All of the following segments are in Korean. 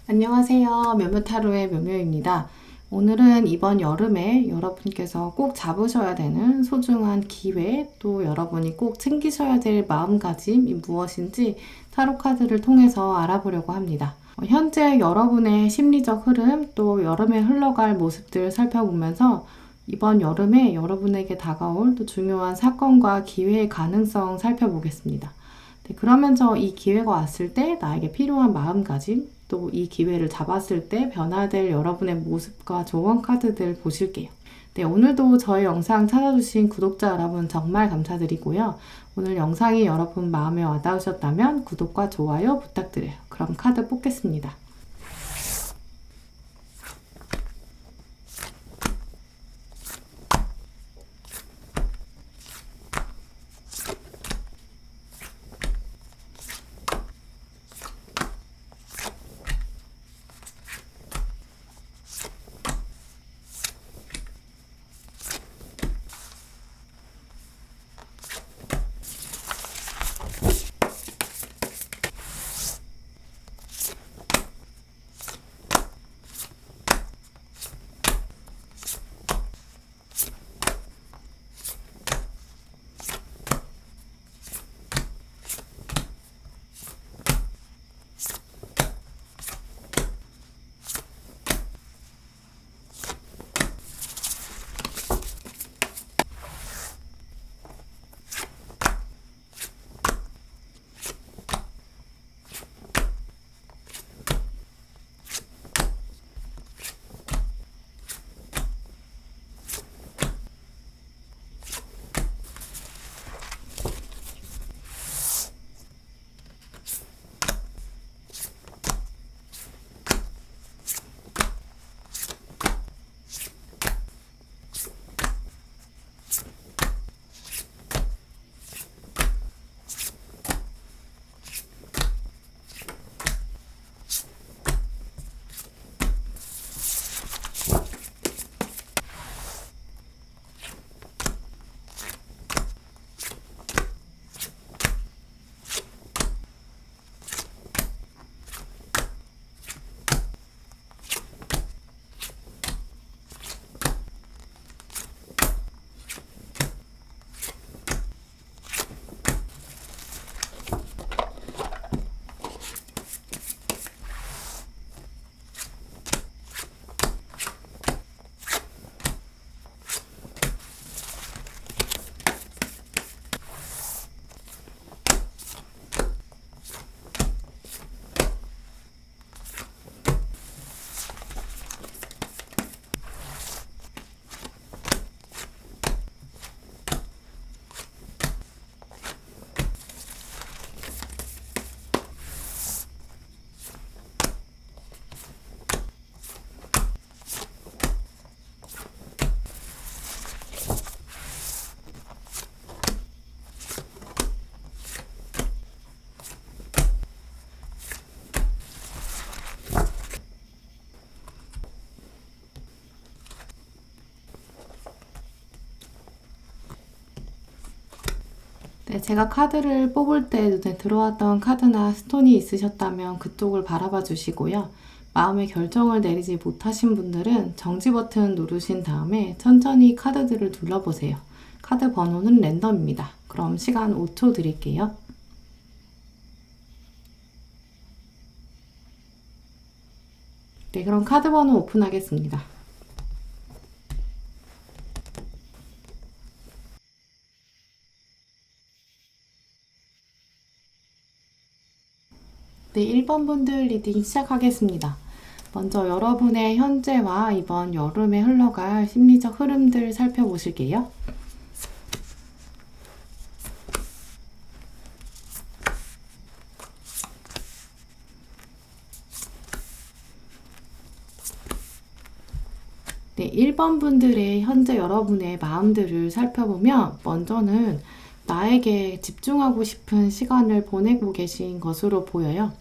안녕하세요. 묘묘타로의 묘묘입니다. 오늘은 이번 여름에 여러분께서 꼭 잡으셔야 되는 소중한 기회, 또 여러분이 꼭 챙기셔야 될 마음가짐이 무엇인지 타로 카드를 통해서 알아보려고 합니다. 현재 여러분의 심리적 흐름, 또 여름에 흘러갈 모습들 살펴보면서 이번 여름에 여러분에게 다가올 또 중요한 사건과 기회의 가능성 살펴보겠습니다. 네, 그러면서 이 기회가 왔을 때 나에게 필요한 마음가짐, 또 이 기회를 잡았을 때 변화될 여러분의 모습과 조언 카드들 보실게요. 네, 오늘도 저희 영상 찾아주신 구독자 여러분 정말 감사드리고요. 오늘 영상이 여러분 마음에 와닿으셨다면 구독과 좋아요 부탁드려요. 그럼 카드 뽑겠습니다. 네, 제가 카드를 뽑을 때 눈에 들어왔던 카드나 스톤이 있으셨다면 그쪽을 바라봐 주시고요. 마음의 결정을 내리지 못하신 분들은 정지 버튼 누르신 다음에 천천히 카드들을 둘러보세요. 카드 번호는 랜덤입니다. 그럼 시간 5초 드릴게요. 네, 그럼 카드 번호 오픈하겠습니다. 네, 1번 분들 리딩 시작하겠습니다. 먼저 여러분의 현재와 이번 여름에 흘러갈 심리적 흐름들 살펴보실게요. 네, 1번 분들의 현재 여러분의 마음들을 살펴보면 먼저는 나에게 집중하고 싶은 시간을 보내고 계신 것으로 보여요.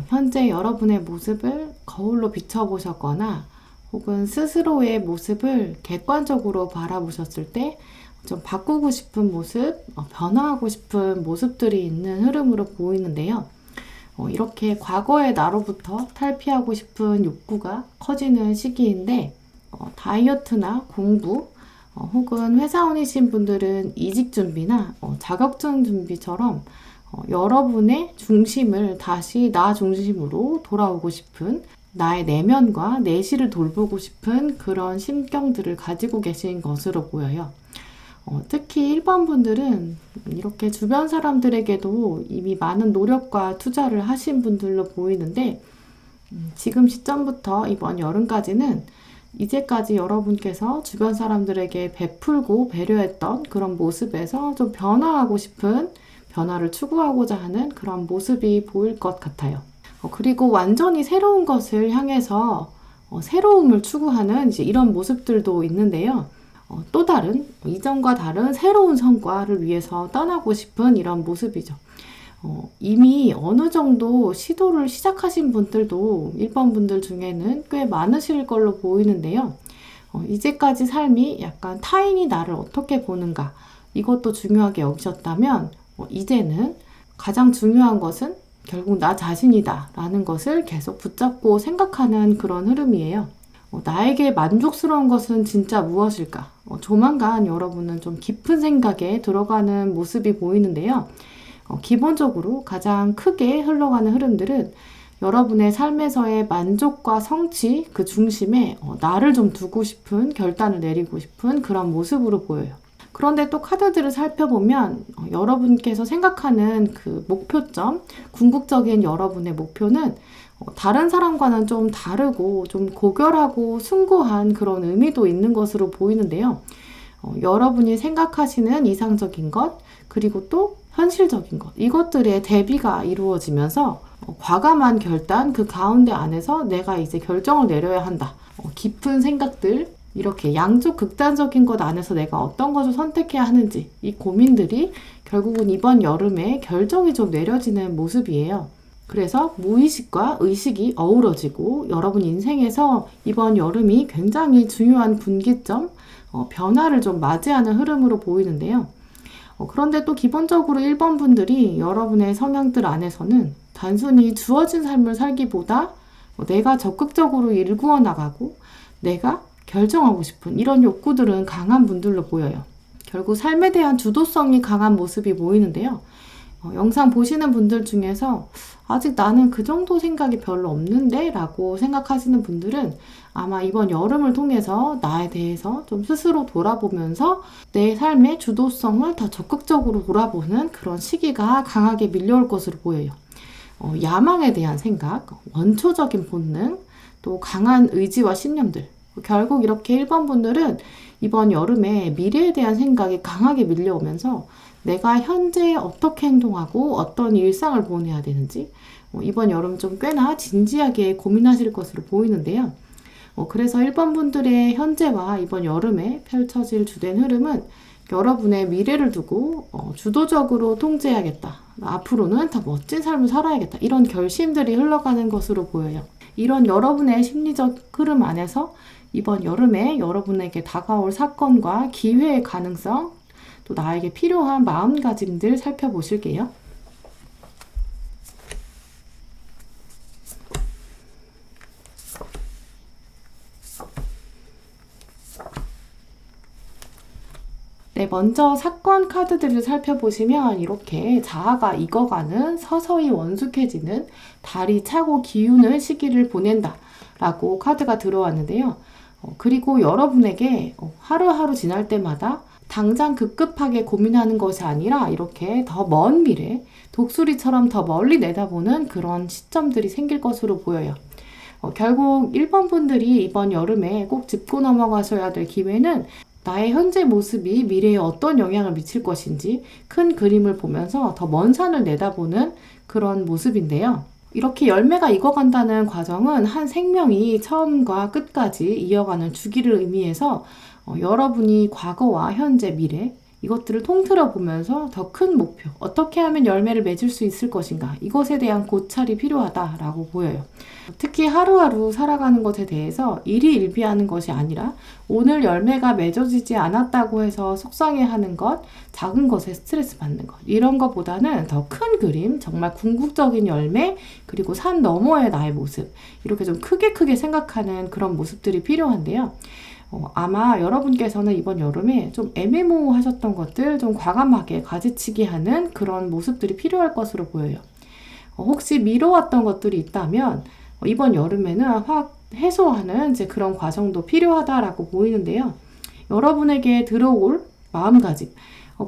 현재 여러분의 모습을 거울로 비춰보셨거나 혹은 스스로의 모습을 객관적으로 바라보셨을 때 좀 바꾸고 싶은 모습, 변화하고 싶은 모습들이 있는 흐름으로 보이는데요. 이렇게 과거의 나로부터 탈피하고 싶은 욕구가 커지는 시기인데 다이어트나 공부 혹은 회사원이신 분들은 이직 준비나 자격증 준비처럼 여러분의 중심을 다시 나 중심으로 돌아오고 싶은 나의 내면과 내실을 돌보고 싶은 그런 심경들을 가지고 계신 것으로 보여요. 특히 1번 분들은 이렇게 주변 사람들에게도 이미 많은 노력과 투자를 하신 분들로 보이는데 지금 시점부터 이번 여름까지는 이제까지 여러분께서 주변 사람들에게 베풀고 배려했던 그런 모습에서 좀 변화하고 싶은 변화를 추구하고자 하는 그런 모습이 보일 것 같아요. 그리고 완전히 새로운 것을 향해서 새로움을 추구하는 이제 이런 모습들도 있는데요. 또 다른, 이전과 다른 새로운 성과를 위해서 떠나고 싶은 이런 모습이죠. 이미 어느 정도 시도를 시작하신 분들도 1번 분들 중에는 꽤 많으실 걸로 보이는데요. 이제까지 삶이 약간 타인이 나를 어떻게 보는가, 이것도 중요하게 여기셨다면, 이제는 가장 중요한 것은 결국 나 자신이다 라는 것을 계속 붙잡고 생각하는 그런 흐름이에요. 나에게 만족스러운 것은 진짜 무엇일까? 조만간 여러분은 좀 깊은 생각에 들어가는 모습이 보이는데요. 기본적으로 가장 크게 흘러가는 흐름들은 여러분의 삶에서의 만족과 성취 그 중심에 나를 좀 두고 싶은 결단을 내리고 싶은 그런 모습으로 보여요. 그런데 또 카드들을 살펴보면 여러분께서 생각하는 그 목표점, 궁극적인 여러분의 목표는 다른 사람과는 좀 다르고 좀 고결하고 숭고한 그런 의미도 있는 것으로 보이는데요. 여러분이 생각하시는 이상적인 것, 그리고 또 현실적인 것, 이것들의 대비가 이루어지면서 과감한 결단, 그 가운데 안에서 내가 이제 결정을 내려야 한다. 깊은 생각들, 이렇게 양쪽 극단적인 것 안에서 내가 어떤 것을 선택해야 하는지 이 고민들이 결국은 이번 여름에 결정이 좀 내려지는 모습이에요. 그래서 무의식과 의식이 어우러지고 여러분 인생에서 이번 여름이 굉장히 중요한 분기점, 변화를 좀 맞이하는 흐름으로 보이는데요. 그런데 또 기본적으로 1번 분들이 여러분의 성향들 안에서는 단순히 주어진 삶을 살기보다 내가 적극적으로 일구어 나가고 내가 결정하고 싶은 이런 욕구들은 강한 분들로 보여요. 결국 삶에 대한 주도성이 강한 모습이 보이는데요. 영상 보시는 분들 중에서 아직 나는 그 정도 생각이 별로 없는데 라고 생각하시는 분들은 아마 이번 여름을 통해서 나에 대해서 좀 스스로 돌아보면서 내 삶의 주도성을 더 적극적으로 돌아보는 그런 시기가 강하게 밀려올 것으로 보여요. 야망에 대한 생각, 원초적인 본능, 또 강한 의지와 신념들, 결국 이렇게 1번 분들은 이번 여름에 미래에 대한 생각이 강하게 밀려오면서 내가 현재 어떻게 행동하고 어떤 일상을 보내야 되는지 이번 여름 좀 꽤나 진지하게 고민하실 것으로 보이는데요. 그래서 1번 분들의 현재와 이번 여름에 펼쳐질 주된 흐름은 여러분의 미래를 두고 주도적으로 통제해야겠다. 앞으로는 더 멋진 삶을 살아야겠다. 이런 결심들이 흘러가는 것으로 보여요. 이런 여러분의 심리적 흐름 안에서 이번 여름에 여러분에게 다가올 사건과 기회의 가능성, 또 나에게 필요한 마음가짐들 살펴보실게요. 네, 먼저 사건 카드들을 살펴보시면 이렇게 자아가 익어가는 서서히 원숙해지는 달이 차고 기우는 시기를 보낸다 라고 카드가 들어왔는데요. 그리고 여러분에게 하루하루 지날 때마다 당장 급급하게 고민하는 것이 아니라 이렇게 더 먼 미래, 독수리처럼 더 멀리 내다보는 그런 시점들이 생길 것으로 보여요. 결국 1번 분들이 이번 여름에 꼭 짚고 넘어가셔야 될 기회는 나의 현재 모습이 미래에 어떤 영향을 미칠 것인지 큰 그림을 보면서 더 먼 산을 내다보는 그런 모습인데요. 이렇게 열매가 익어간다는 과정은 한 생명이 처음과 끝까지 이어가는 주기를 의미해서 여러분이 과거와 현재, 미래 이것들을 통틀어 보면서 더 큰 목표, 어떻게 하면 열매를 맺을 수 있을 것인가, 이것에 대한 고찰이 필요하다라고 보여요. 특히 하루하루 살아가는 것에 대해서 일희일비하는 것이 아니라 오늘 열매가 맺어지지 않았다고 해서 속상해하는 것, 작은 것에 스트레스 받는 것, 이런 것보다는 더 큰 그림, 정말 궁극적인 열매, 그리고 산 너머의 나의 모습, 이렇게 좀 크게 생각하는 그런 모습들이 필요한데요. 아마 여러분께서는 이번 여름에 좀 애매모호하셨던 것들 좀 과감하게 가지치기 하는 그런 모습들이 필요할 것으로 보여요. 혹시 미뤄왔던 것들이 있다면 이번 여름에는 확 해소하는 이제 그런 과정도 필요하다라고 보이는데요. 여러분에게 들어올 마음가짐,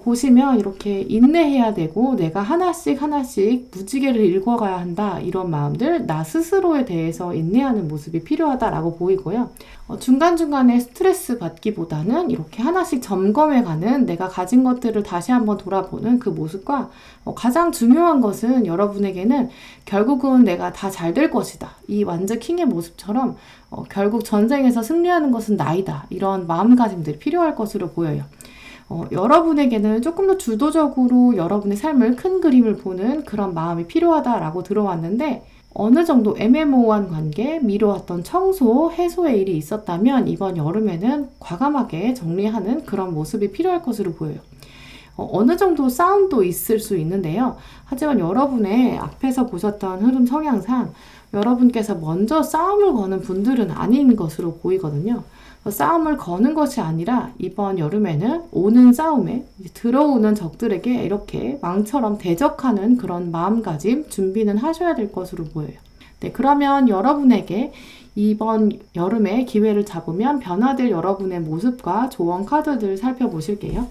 보시면 이렇게 인내해야 되고 내가 하나씩 무지개를 읽어가야 한다, 이런 마음들, 나 스스로에 대해서 인내하는 모습이 필요하다라고 보이고요. 중간중간에 스트레스 받기보다는 이렇게 하나씩 점검해가는, 내가 가진 것들을 다시 한번 돌아보는 그 모습과 가장 중요한 것은 여러분에게는 결국은 내가 다 잘 될 것이다, 이 완즈 킹의 모습처럼 결국 전쟁에서 승리하는 것은 나이다, 이런 마음가짐들이 필요할 것으로 보여요. 여러분에게는 조금 더 주도적으로 여러분의 삶을 큰 그림을 보는 그런 마음이 필요하다라고 들어왔는데, 어느 정도 애매모호한 관계, 미뤄왔던 청소, 해소의 일이 있었다면 이번 여름에는 과감하게 정리하는 그런 모습이 필요할 것으로 보여요. 어느 정도 싸움도 있을 수 있는데요. 하지만 여러분의 앞에서 보셨던 흐름 성향상 여러분께서 먼저 싸움을 거는 분들은 아닌 것으로 보이거든요. 싸움을 거는 것이 아니라 이번 여름에는 오는 싸움에 들어오는 적들에게 이렇게 왕처럼 대적하는 그런 마음가짐, 준비는 하셔야 될 것으로 보여요. 네, 그러면 여러분에게 이번 여름에 기회를 잡으면 변화될 여러분의 모습과 조언 카드들 살펴보실게요.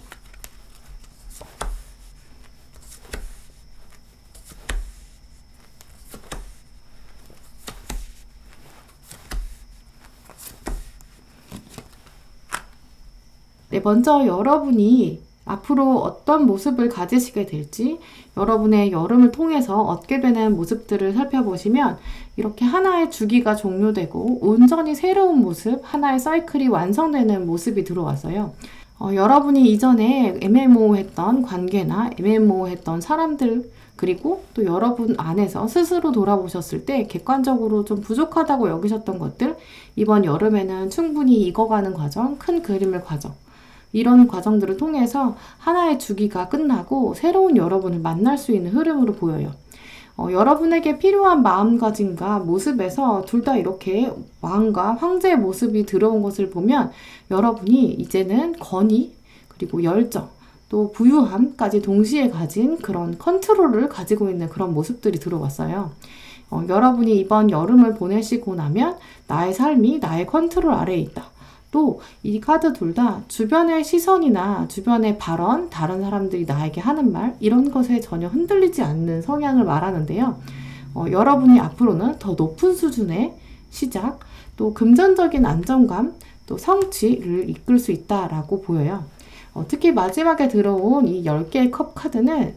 네, 먼저 여러분이 앞으로 어떤 모습을 가지시게 될지, 여러분의 여름을 통해서 얻게 되는 모습들을 살펴보시면 이렇게 하나의 주기가 종료되고 온전히 새로운 모습, 하나의 사이클이 완성되는 모습이 들어왔어요. 여러분이 이전에 애매모호했던 관계나 애매모호했던 사람들, 그리고 또 여러분 안에서 스스로 돌아보셨을 때 객관적으로 좀 부족하다고 여기셨던 것들, 이번 여름에는 충분히 익어가는 과정, 큰 그림의 과정, 이런 과정들을 통해서 하나의 주기가 끝나고 새로운 여러분을 만날 수 있는 흐름으로 보여요. 여러분에게 필요한 마음가짐과 모습에서 둘 다 이렇게 왕과 황제의 모습이 들어온 것을 보면 여러분이 이제는 권위, 그리고 열정, 또 부유함까지 동시에 가진 그런 컨트롤을 가지고 있는 그런 모습들이 들어왔어요. 여러분이 이번 여름을 보내시고 나면 나의 삶이 나의 컨트롤 아래에 있다. 또 이 카드 둘 다 주변의 시선이나 주변의 발언, 다른 사람들이 나에게 하는 말, 이런 것에 전혀 흔들리지 않는 성향을 말하는데요. 여러분이 앞으로는 더 높은 수준의 시작, 또 금전적인 안정감, 또 성취를 이끌 수 있다라고 보여요. 특히 마지막에 들어온 이 10개의 컵 카드는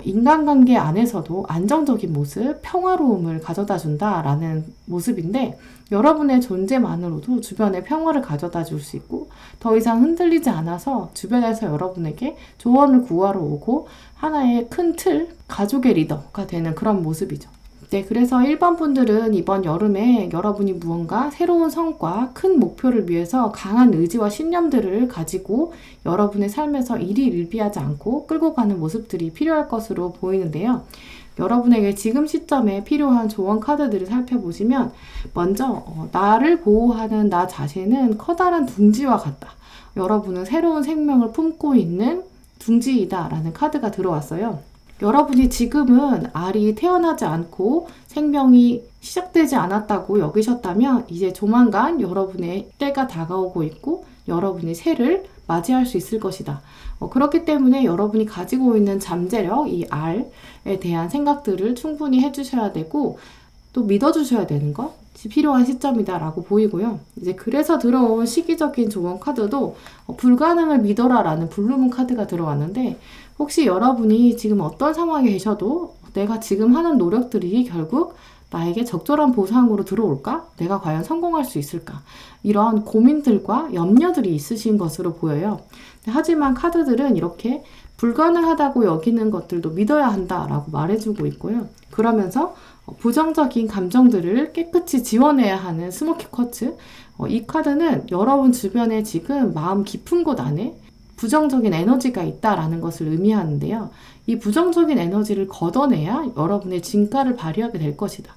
인간관계 안에서도 안정적인 모습, 평화로움을 가져다 준다라는 모습인데, 여러분의 존재만으로도 주변에 평화를 가져다 줄 수 있고 더 이상 흔들리지 않아서 주변에서 여러분에게 조언을 구하러 오고 하나의 큰 틀, 가족의 리더가 되는 그런 모습이죠. 네, 그래서 1번 분들은 이번 여름에 여러분이 무언가 새로운 성과, 큰 목표를 위해서 강한 의지와 신념들을 가지고 여러분의 삶에서 일희일비하지 않고 끌고 가는 모습들이 필요할 것으로 보이는데요. 여러분에게 지금 시점에 필요한 조언 카드들을 살펴보시면 먼저 나를 보호하는 나 자신은 커다란 둥지와 같다. 여러분은 새로운 생명을 품고 있는 둥지이다 라는 카드가 들어왔어요. 여러분이 지금은 알이 태어나지 않고 생명이 시작되지 않았다고 여기셨다면 이제 조만간 여러분의 때가 다가오고 있고 여러분이 새를 맞이할 수 있을 것이다. 그렇기 때문에 여러분이 가지고 있는 잠재력, 이 알에 대한 생각들을 충분히 해주셔야 되고 또 믿어주셔야 되는 것이 필요한 시점이다라고 보이고요. 이제 그래서 들어온 시기적인 조언 카드도 불가능을 믿어라 라는 블루문 카드가 들어왔는데, 혹시 여러분이 지금 어떤 상황에 계셔도 내가 지금 하는 노력들이 결국 나에게 적절한 보상으로 들어올까? 내가 과연 성공할 수 있을까? 이런 고민들과 염려들이 있으신 것으로 보여요. 하지만 카드들은 이렇게 불가능하다고 여기는 것들도 믿어야 한다라고 말해주고 있고요. 그러면서 부정적인 감정들을 깨끗이 지워내야 하는 스모키 쿼츠. 이 카드는 여러분 주변에 지금 마음 깊은 곳 안에 부정적인 에너지가 있다라는 것을 의미하는데요. 이 부정적인 에너지를 걷어내야 여러분의 진가를 발휘하게 될 것이다.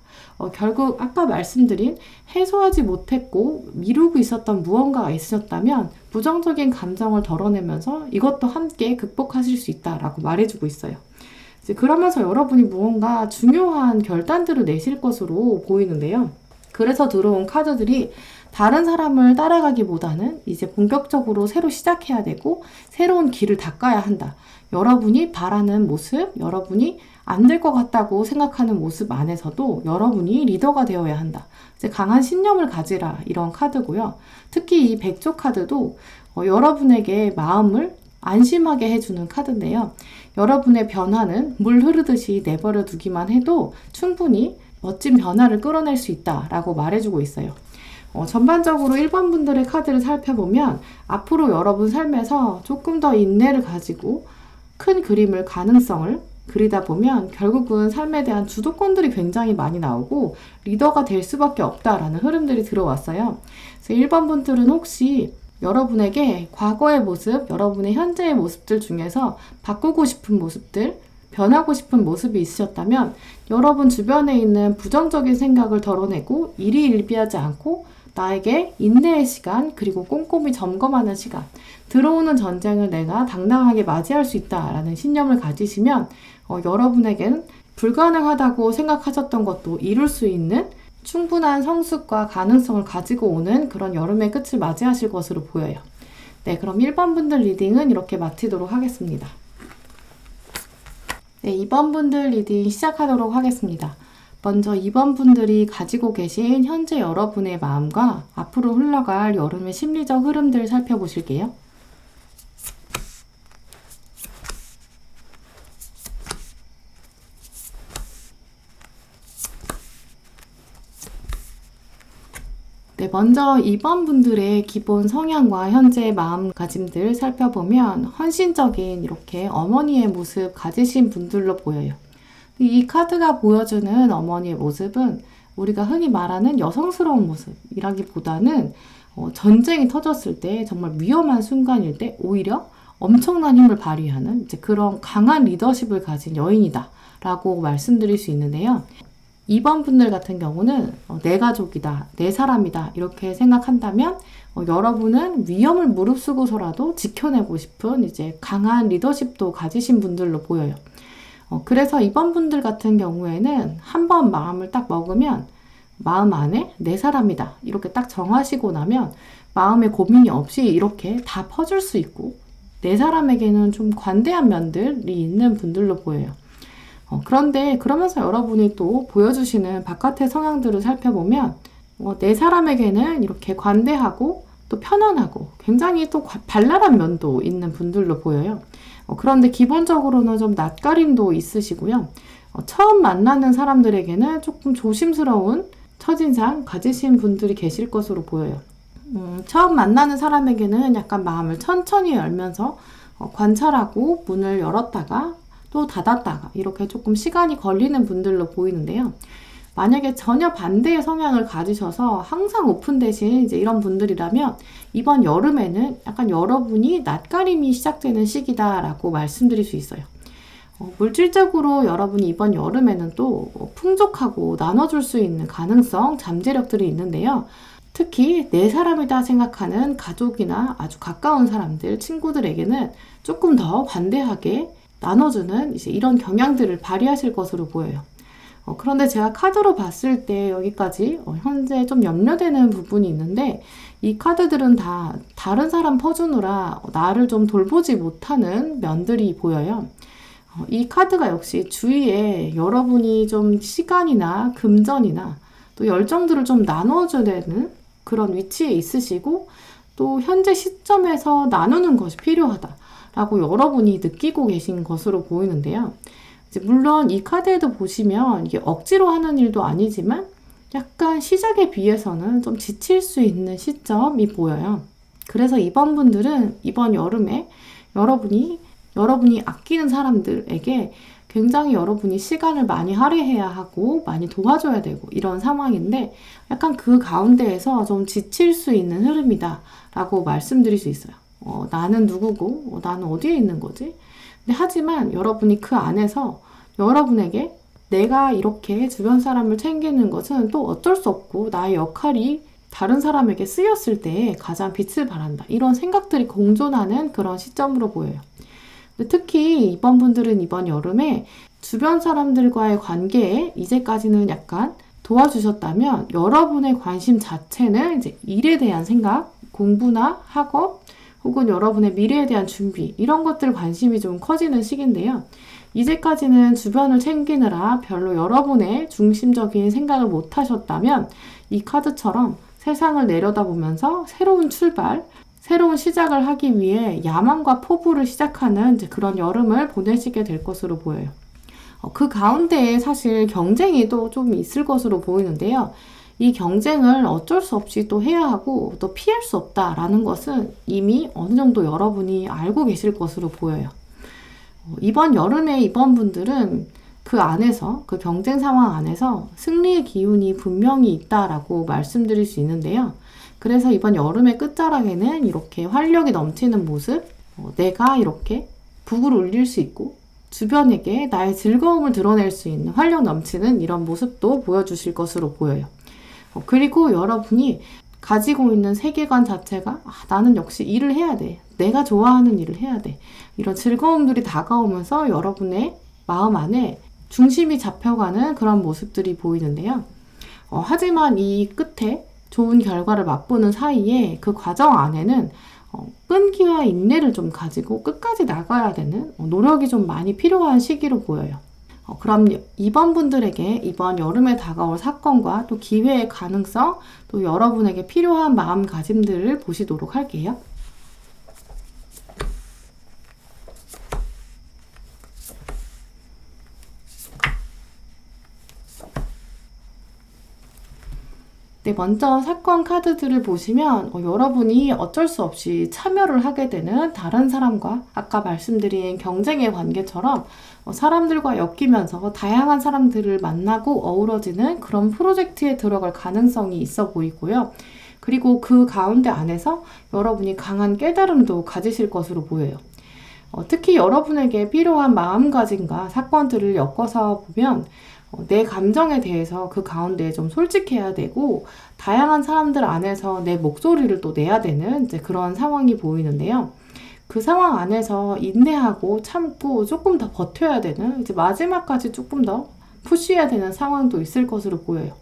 결국 아까 말씀드린 해소하지 못했고 미루고 있었던 무언가가 있으셨다면 부정적인 감정을 덜어내면서 이것도 함께 극복하실 수 있다라고 말해주고 있어요. 이제 그러면서 여러분이 무언가 중요한 결단들을 내실 것으로 보이는데요. 그래서 들어온 카드들이 다른 사람을 따라가기보다는 이제 본격적으로 새로 시작해야 되고 새로운 길을 닦아야 한다. 여러분이 바라는 모습, 여러분이 안 될 것 같다고 생각하는 모습 안에서도 여러분이 리더가 되어야 한다. 이제 강한 신념을 가지라 이런 카드고요. 특히 이 백조 카드도 여러분에게 마음을 안심하게 해주는 카드인데요. 여러분의 변화는 물 흐르듯이 내버려 두기만 해도 충분히 멋진 변화를 끌어낼 수 있다라고 말해주고 있어요. 전반적으로 1번 분들의 카드를 살펴보면 앞으로 여러분 삶에서 조금 더 인내를 가지고 큰 그림을 가능성을 그리다 보면 결국은 삶에 대한 주도권들이 굉장히 많이 나오고 리더가 될 수밖에 없다라는 흐름들이 들어왔어요. 그래서 1번 분들은 혹시 여러분에게 과거의 모습, 여러분의 현재의 모습들 중에서 바꾸고 싶은 모습들, 변하고 싶은 모습이 있으셨다면 여러분 주변에 있는 부정적인 생각을 덜어내고 일희일비하지 않고 나에게 인내의 시간 그리고 꼼꼼히 점검하는 시간, 들어오는 전쟁을 내가 당당하게 맞이할 수 있다라는 신념을 가지시면 여러분에게는 불가능하다고 생각하셨던 것도 이룰 수 있는 충분한 성숙과 가능성을 가지고 오는 그런 여름의 끝을 맞이하실 것으로 보여요. 네, 그럼 1번 분들 리딩은 이렇게 마치도록 하겠습니다. 네, 2번 분들 리딩 시작하도록 하겠습니다. 먼저 2번 분들이 가지고 계신 현재 여러분의 마음과 앞으로 흘러갈 여름의 심리적 흐름들을 살펴보실게요. 네, 먼저 2번 분들의 기본 성향과 현재 마음가짐들 살펴보면 헌신적인 이렇게 어머니의 모습 가지신 분들로 보여요. 이 카드가 보여주는 어머니의 모습은 우리가 흔히 말하는 여성스러운 모습이라기보다는 전쟁이 터졌을 때 정말 위험한 순간일 때 오히려 엄청난 힘을 발휘하는 이제 그런 강한 리더십을 가진 여인이다 라고 말씀드릴 수 있는데요. 2번 분들 같은 경우는 내 가족이다, 내 사람이다 이렇게 생각한다면 여러분은 위험을 무릅쓰고서라도 지켜내고 싶은 이제 강한 리더십도 가지신 분들로 보여요. 그래서 2번 분들 같은 경우에는 한번 마음을 딱 먹으면 마음 안에 내 사람이다 이렇게 딱 정하시고 나면 마음에 고민이 없이 이렇게 다 퍼줄 수 있고 내 사람에게는 좀 관대한 면들이 있는 분들로 보여요. 그런데 그러면서 여러분이 또 보여주시는 바깥의 성향들을 살펴보면 내 사람에게는 이렇게 관대하고 또 편안하고 굉장히 또 발랄한 면도 있는 분들로 보여요. 그런데 기본적으로는 좀 낯가림도 있으시고요. 처음 만나는 사람들에게는 조금 조심스러운 첫인상 가지신 분들이 계실 것으로 보여요. 처음 만나는 사람에게는 약간 마음을 천천히 열면서 관찰하고 문을 열었다가 또 닫았다가 이렇게 조금 시간이 걸리는 분들로 보이는데요. 만약에 전혀 반대의 성향을 가지셔서 항상 오픈되신 이제 이런 분들이라면 이번 여름에는 약간 여러분이 낯가림이 시작되는 시기다라고 말씀드릴 수 있어요. 물질적으로 여러분이 이번 여름에는 또 풍족하고 나눠줄 수 있는 가능성, 잠재력들이 있는데요. 특히 내 사람이다 생각하는 가족이나 아주 가까운 사람들, 친구들에게는 조금 더 관대하게 나눠주는 이제 이런 경향들을 발휘하실 것으로 보여요. 그런데 제가 카드로 봤을 때 여기까지 현재 좀 염려되는 부분이 있는데 이 카드들은 다 다른 사람 퍼주느라 나를 좀 돌보지 못하는 면들이 보여요. 이 카드가 역시 주위에 여러분이 좀 시간이나 금전이나 또 열정들을 좀 나눠줘야 되는 그런 위치에 있으시고 또 현재 시점에서 나누는 것이 필요하다 라고 여러분이 느끼고 계신 것으로 보이는데요. 이제 물론 이 카드에도 보시면 이게 억지로 하는 일도 아니지만 약간 시작에 비해서는 좀 지칠 수 있는 시점이 보여요. 그래서 이번 분들은 이번 여름에 여러분이 아끼는 사람들에게 굉장히 여러분이 시간을 많이 할애해야 하고 많이 도와줘야 되고 이런 상황인데 약간 그 가운데에서 좀 지칠 수 있는 흐름이다 라고 말씀드릴 수 있어요. 나는 누구고 나는 어디에 있는 거지? 근데 하지만 여러분이 그 안에서 여러분에게 내가 이렇게 주변 사람을 챙기는 것은 또 어쩔 수 없고 나의 역할이 다른 사람에게 쓰였을 때 가장 빛을 발한다. 이런 생각들이 공존하는 그런 시점으로 보여요. 근데 특히 이번 분들은 이번 여름에 주변 사람들과의 관계에 이제까지는 약간 도와주셨다면 여러분의 관심 자체는 이제 일에 대한 생각, 공부나 학업, 혹은 여러분의 미래에 대한 준비 이런 것들 관심이 좀 커지는 시기인데요. 이제까지는 주변을 챙기느라 별로 여러분의 중심적인 생각을 못 하셨다면 이 카드처럼 세상을 내려다보면서 새로운 출발, 새로운 시작을 하기 위해 야망과 포부를 시작하는 이제 그런 여름을 보내시게 될 것으로 보여요. 그 가운데에 사실 경쟁이 또 좀 있을 것으로 보이는데요. 이 경쟁을 어쩔 수 없이 또 해야 하고 또 피할 수 없다라는 것은 이미 어느 정도 여러분이 알고 계실 것으로 보여요. 이번 여름에 이번 분들은 그 안에서, 그 경쟁 상황 안에서 승리의 기운이 분명히 있다라고 말씀드릴 수 있는데요. 그래서 이번 여름의 끝자락에는 이렇게 활력이 넘치는 모습, 내가 이렇게 북을 울릴 수 있고 주변에게 나의 즐거움을 드러낼 수 있는 활력 넘치는 이런 모습도 보여주실 것으로 보여요. 그리고 여러분이 가지고 있는 세계관 자체가 나는 역시 일을 해야 돼. 내가 좋아하는 일을 해야 돼. 이런 즐거움들이 다가오면서 여러분의 마음 안에 중심이 잡혀가는 그런 모습들이 보이는데요. 하지만 이 끝에 좋은 결과를 맛보는 사이에 그 과정 안에는 끈기와 인내를 좀 가지고 끝까지 나가야 되는 노력이 좀 많이 필요한 시기로 보여요. 그럼 이번 분들에게 이번 여름에 다가올 사건과 또 기회의 가능성, 또 여러분에게 필요한 마음가짐들을 보시도록 할게요. 네, 먼저 사건 카드들을 보시면 여러분이 어쩔 수 없이 참여를 하게 되는 다른 사람과 아까 말씀드린 경쟁의 관계처럼 사람들과 엮이면서 다양한 사람들을 만나고 어우러지는 그런 프로젝트에 들어갈 가능성이 있어 보이고요. 그리고 그 가운데 안에서 여러분이 강한 깨달음도 가지실 것으로 보여요. 특히 여러분에게 필요한 마음가짐과 사건들을 엮어서 보면 내 감정에 대해서 그 가운데 좀 솔직해야 되고 다양한 사람들 안에서 내 목소리를 또 내야 되는 이제 그런 상황이 보이는데요. 그 상황 안에서 인내하고 참고 조금 더 버텨야 되는 이제 마지막까지 조금 더 푸시해야 되는 상황도 있을 것으로 보여요.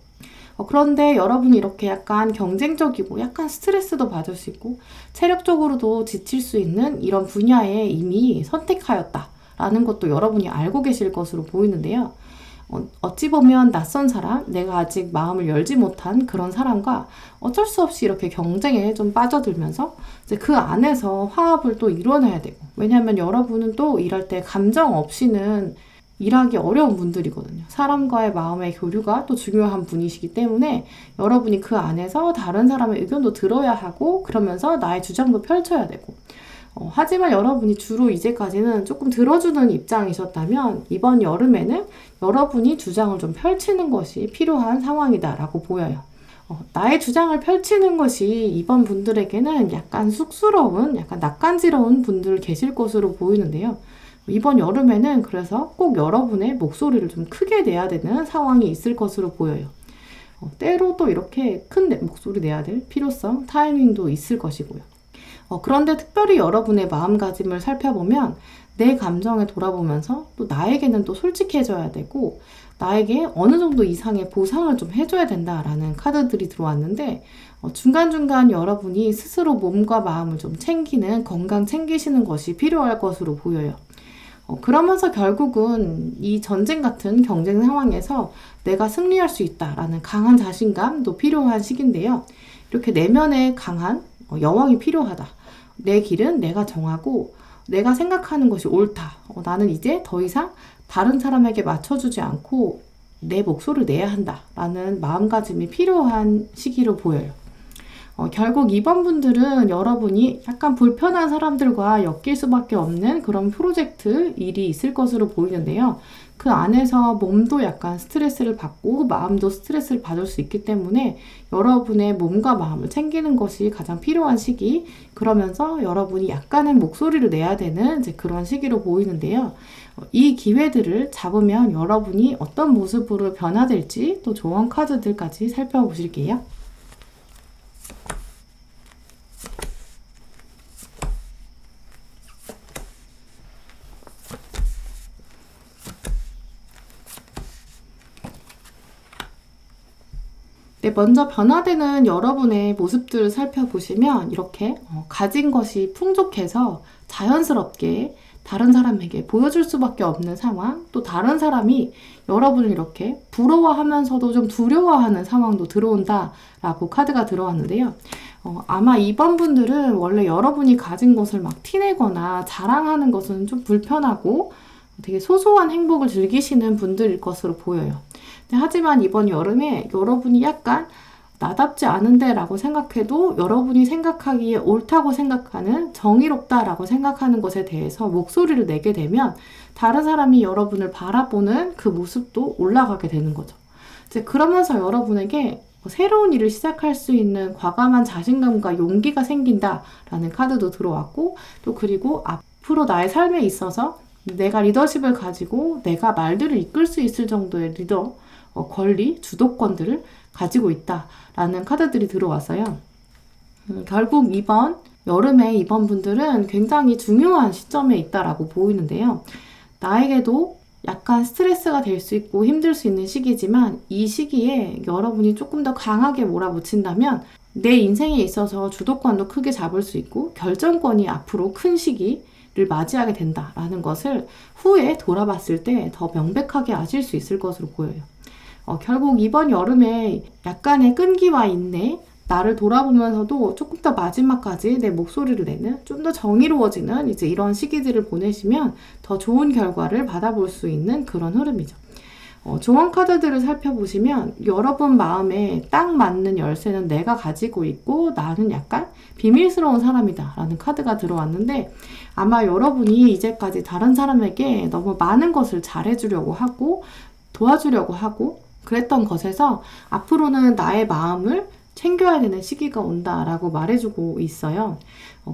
그런데 여러분이 이렇게 약간 경쟁적이고 약간 스트레스도 받을 수 있고 체력적으로도 지칠 수 있는 이런 분야에 이미 선택하였다라는 것도 여러분이 알고 계실 것으로 보이는데요. 어찌 보면 낯선 사람, 내가 아직 마음을 열지 못한 그런 사람과 어쩔 수 없이 이렇게 경쟁에 좀 빠져들면서 이제 그 안에서 화합을 또 이뤄내야 되고, 왜냐하면 여러분은 또 일할 때 감정 없이는 일하기 어려운 분들이거든요. 사람과의 마음의 교류가 또 중요한 분이시기 때문에 여러분이 그 안에서 다른 사람의 의견도 들어야 하고 그러면서 나의 주장도 펼쳐야 되고 하지만 여러분이 주로 이제까지는 조금 들어주는 입장이셨다면 이번 여름에는 여러분이 주장을 좀 펼치는 것이 필요한 상황이다라고 보여요. 나의 주장을 펼치는 것이 이번 분들에게는 약간 쑥스러운, 약간 낯간지러운 분들 계실 것으로 보이는데요. 이번 여름에는 그래서 꼭 여러분의 목소리를 좀 크게 내야 되는 상황이 있을 것으로 보여요. 때로 또 이렇게 큰 목소리 내야 될 필요성, 타이밍도 있을 것이고요. 그런데 특별히 여러분의 마음가짐을 살펴보면 내 감정에 돌아보면서 또 나에게는 또 솔직해져야 되고 나에게 어느 정도 이상의 보상을 좀 해줘야 된다라는 카드들이 들어왔는데 중간중간 여러분이 스스로 몸과 마음을 좀 챙기는 건강 챙기시는 것이 필요할 것으로 보여요. 그러면서 결국은 이 전쟁 같은 경쟁 상황에서 내가 승리할 수 있다라는 강한 자신감도 필요한 시기인데요. 이렇게 내면에 강한 여왕이 필요하다. 내 길은 내가 정하고 내가 생각하는 것이 옳다. 나는 이제 더 이상 다른 사람에게 맞춰주지 않고 내 목소리를 내야 한다라는 마음가짐이 필요한 시기로 보여요. 결국 이번 분들은 여러분이 약간 불편한 사람들과 엮일 수밖에 없는 그런 프로젝트 일이 있을 것으로 보이는데요. 그 안에서 몸도 약간 스트레스를 받고 마음도 스트레스를 받을 수 있기 때문에 여러분의 몸과 마음을 챙기는 것이 가장 필요한 시기, 그러면서 여러분이 약간의 목소리를 내야 되는 이제 그런 시기로 보이는데요. 이 기회들을 잡으면 여러분이 어떤 모습으로 변화될지 또 조언 카드들까지 살펴보실게요. 네, 먼저 변화되는 여러분의 모습들을 살펴보시면 이렇게 가진 것이 풍족해서 자연스럽게 다른 사람에게 보여줄 수밖에 없는 상황, 또 다른 사람이 여러분을 이렇게 부러워하면서도 좀 두려워하는 상황도 들어온다라고 카드가 들어왔는데요. 아마 이번 분들은 원래 여러분이 가진 것을 막 티내거나 자랑하는 것은 좀 불편하고 되게 소소한 행복을 즐기시는 분들일 것으로 보여요. 하지만 이번 여름에 여러분이 약간 나답지 않은데 라고 생각해도 여러분이 생각하기에 옳다고 생각하는, 정의롭다라고 생각하는 것에 대해서 목소리를 내게 되면 다른 사람이 여러분을 바라보는 그 모습도 올라가게 되는 거죠. 이제 그러면서 여러분에게 새로운 일을 시작할 수 있는 과감한 자신감과 용기가 생긴다라는 카드도 들어왔고, 또 그리고 앞으로 나의 삶에 있어서 내가 리더십을 가지고 내가 말들을 이끌 수 있을 정도의 리더 권리, 주도권들을 가지고 있다라는 카드들이 들어왔어요. 결국 이번 여름에 이번 분들은 굉장히 중요한 시점에 있다라고 보이는데요. 나에게도 약간 스트레스가 될 수 있고 힘들 수 있는 시기지만 이 시기에 여러분이 조금 더 강하게 몰아붙인다면 내 인생에 있어서 주도권도 크게 잡을 수 있고 결정권이 앞으로 큰 시기를 맞이하게 된다라는 것을 후에 돌아봤을 때 더 명백하게 아실 수 있을 것으로 보여요. 결국 이번 여름에 약간의 끈기와 인내, 나를 돌아보면서도 조금 더 마지막까지 내 목소리를 내는, 좀 더 정의로워지는 이제 이런 시기들을 보내시면 더 좋은 결과를 받아볼 수 있는 그런 흐름이죠. 조언 카드들을 살펴보시면 여러분 마음에 딱 맞는 열쇠는 내가 가지고 있고 나는 약간 비밀스러운 사람이다 라는 카드가 들어왔는데, 아마 여러분이 이제까지 다른 사람에게 너무 많은 것을 잘해주려고 하고 도와주려고 하고 그랬던 것에서 앞으로는 나의 마음을 챙겨야 되는 시기가 온다라고 말해주고 있어요.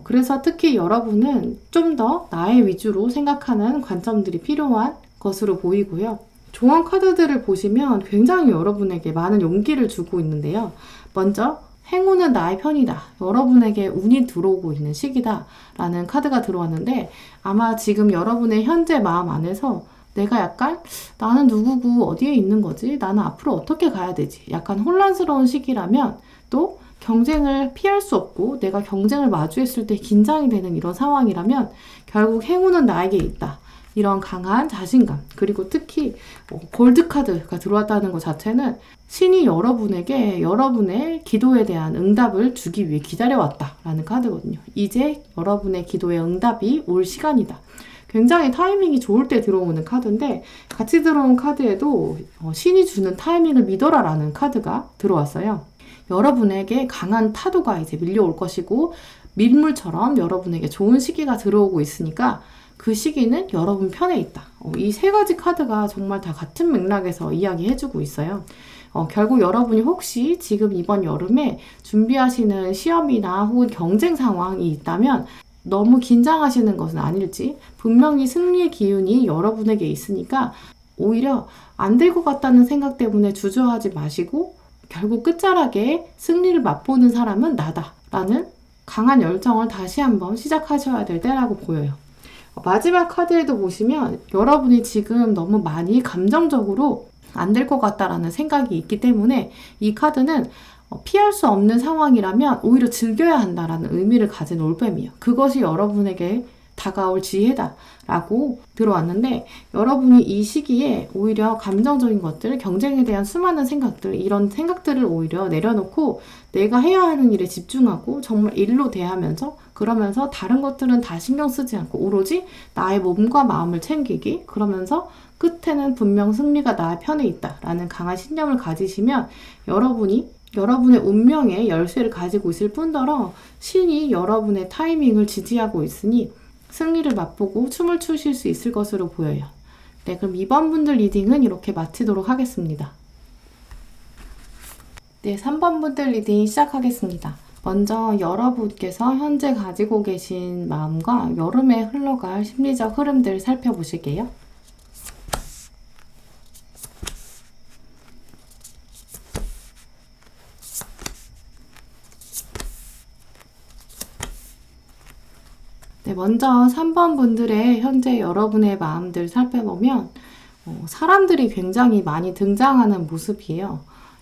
그래서 특히 여러분은 좀 더 나의 위주로 생각하는 관점들이 필요한 것으로 보이고요. 조언 카드들을 보시면 굉장히 여러분에게 많은 용기를 주고 있는데요. 먼저 행운은 나의 편이다. 여러분에게 운이 들어오고 있는 시기다 라는 카드가 들어왔는데, 아마 지금 여러분의 현재 마음 안에서 내가 약간 나는 누구고 어디에 있는 거지? 나는 앞으로 어떻게 가야 되지? 약간 혼란스러운 시기라면, 또 경쟁을 피할 수 없고 내가 경쟁을 마주했을 때 긴장이 되는 이런 상황이라면 결국 행운은 나에게 있다. 이런 강한 자신감, 그리고 특히 골드카드가 들어왔다는 것 자체는 신이 여러분에게 여러분의 기도에 대한 응답을 주기 위해 기다려왔다라는 카드거든요. 이제 여러분의 기도의 응답이 올 시간이다. 굉장히 타이밍이 좋을 때 들어오는 카드인데, 같이 들어온 카드에도 신이 주는 타이밍을 믿어라 라는 카드가 들어왔어요. 여러분에게 강한 파도가 이제 밀려올 것이고 밀물처럼 여러분에게 좋은 시기가 들어오고 있으니까 그 시기는 여러분 편에 있다. 이 세 가지 카드가 정말 다 같은 맥락에서 이야기해주고 있어요. 결국 여러분이 혹시 지금 이번 여름에 준비하시는 시험이나 혹은 경쟁 상황이 있다면 너무 긴장하시는 것은 아닐지, 분명히 승리의 기운이 여러분에게 있으니까 오히려 안 될 것 같다는 생각 때문에 주저하지 마시고 결국 끝자락에 승리를 맛보는 사람은 나다 라는 강한 열정을 다시 한번 시작하셔야 될 때라고 보여요. 마지막 카드에도 보시면 여러분이 지금 너무 많이 감정적으로 안 될 것 같다라는 생각이 있기 때문에 이 카드는 피할 수 없는 상황이라면 오히려 즐겨야 한다라는 의미를 가진 올빼미예요. 그것이 여러분에게 다가올 지혜다 라고 들어왔는데, 여러분이 이 시기에 오히려 감정적인 것들, 경쟁에 대한 수많은 생각들, 이런 생각들을 오히려 내려놓고 내가 해야 하는 일에 집중하고 정말 일로 대하면서, 그러면서 다른 것들은 다 신경 쓰지 않고 오로지 나의 몸과 마음을 챙기기, 그러면서 끝에는 분명 승리가 나의 편에 있다라는 강한 신념을 가지시면 여러분의 운명의 열쇠를 가지고 있을 뿐더러 신이 여러분의 타이밍을 지지하고 있으니 승리를 맛보고 춤을 추실 수 있을 것으로 보여요. 네, 그럼 이번 분들 리딩은 이렇게 마치도록 하겠습니다. 네, 3번 분들 리딩 시작하겠습니다. 먼저 여러분께서 현재 가지고 계신 마음과 여름에 흘러갈 심리적 흐름들을 살펴보실게요. 네, 먼저 3번 분들의 현재 여러분의 마음들 살펴보면 사람들이 굉장히 많이 등장하는 모습이에요.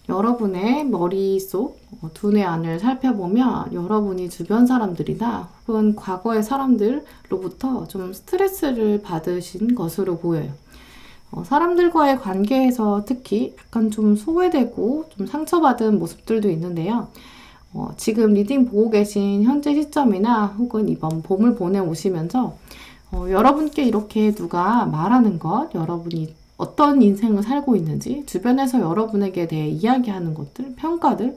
여러분의 머릿속 두뇌 안을 살펴보면 여러분이 주변 사람들이나 혹은 과거의 사람들로부터 좀 스트레스를 받으신 것으로 보여요. 사람들과의 관계에서 특히 약간 좀 소외되고 좀 상처받은 모습들도 있는데요. 지금 리딩 보고 계신 현재 시점이나 혹은 이번 봄을 보내오시면서 여러분께 이렇게 누가 말하는 것, 여러분이 어떤 인생을 살고 있는지, 주변에서 여러분에게 대해 이야기하는 것들, 평가들에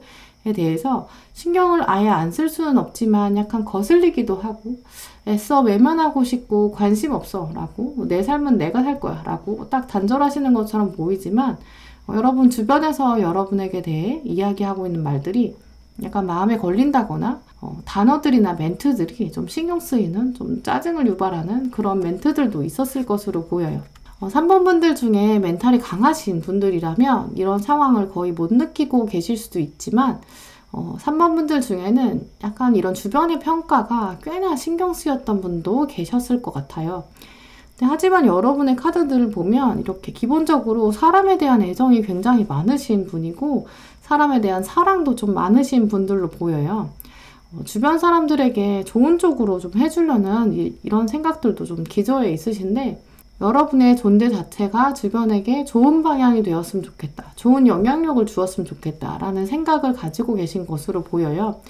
대해서 신경을 아예 안 쓸 수는 없지만 약간 거슬리기도 하고, 애써 외면하고 싶고 관심 없어 라고, 내 삶은 내가 살 거야 라고 딱 단절하시는 것처럼 보이지만 여러분 주변에서 여러분에게 대해 이야기하고 있는 말들이 약간 마음에 걸린다거나 단어들이나 멘트들이 좀 신경 쓰이는, 좀 짜증을 유발하는 그런 멘트들도 있었을 것으로 보여요. 3번 분들 중에 멘탈이 강하신 분들이라면 이런 상황을 거의 못 느끼고 계실 수도 있지만 3번 분들 중에는 약간 이런 주변의 평가가 꽤나 신경 쓰였던 분도 계셨을 것 같아요. 하지만 여러분의 카드들을 보면 이렇게 기본적으로 사람에 대한 애정이 굉장히 많으신 분이고 사람에 대한 사랑도 좀 많으신 분들로 보여요. 주변 사람들에게 좋은 쪽으로 좀 해주려는 이런 생각들도 좀 기저에 있으신데, 여러분의 존재 자체가 주변에게 좋은 방향이 되었으면 좋겠다, 좋은 영향력을 주었으면 좋겠다라는 생각을 가지고 계신 것으로 보여요.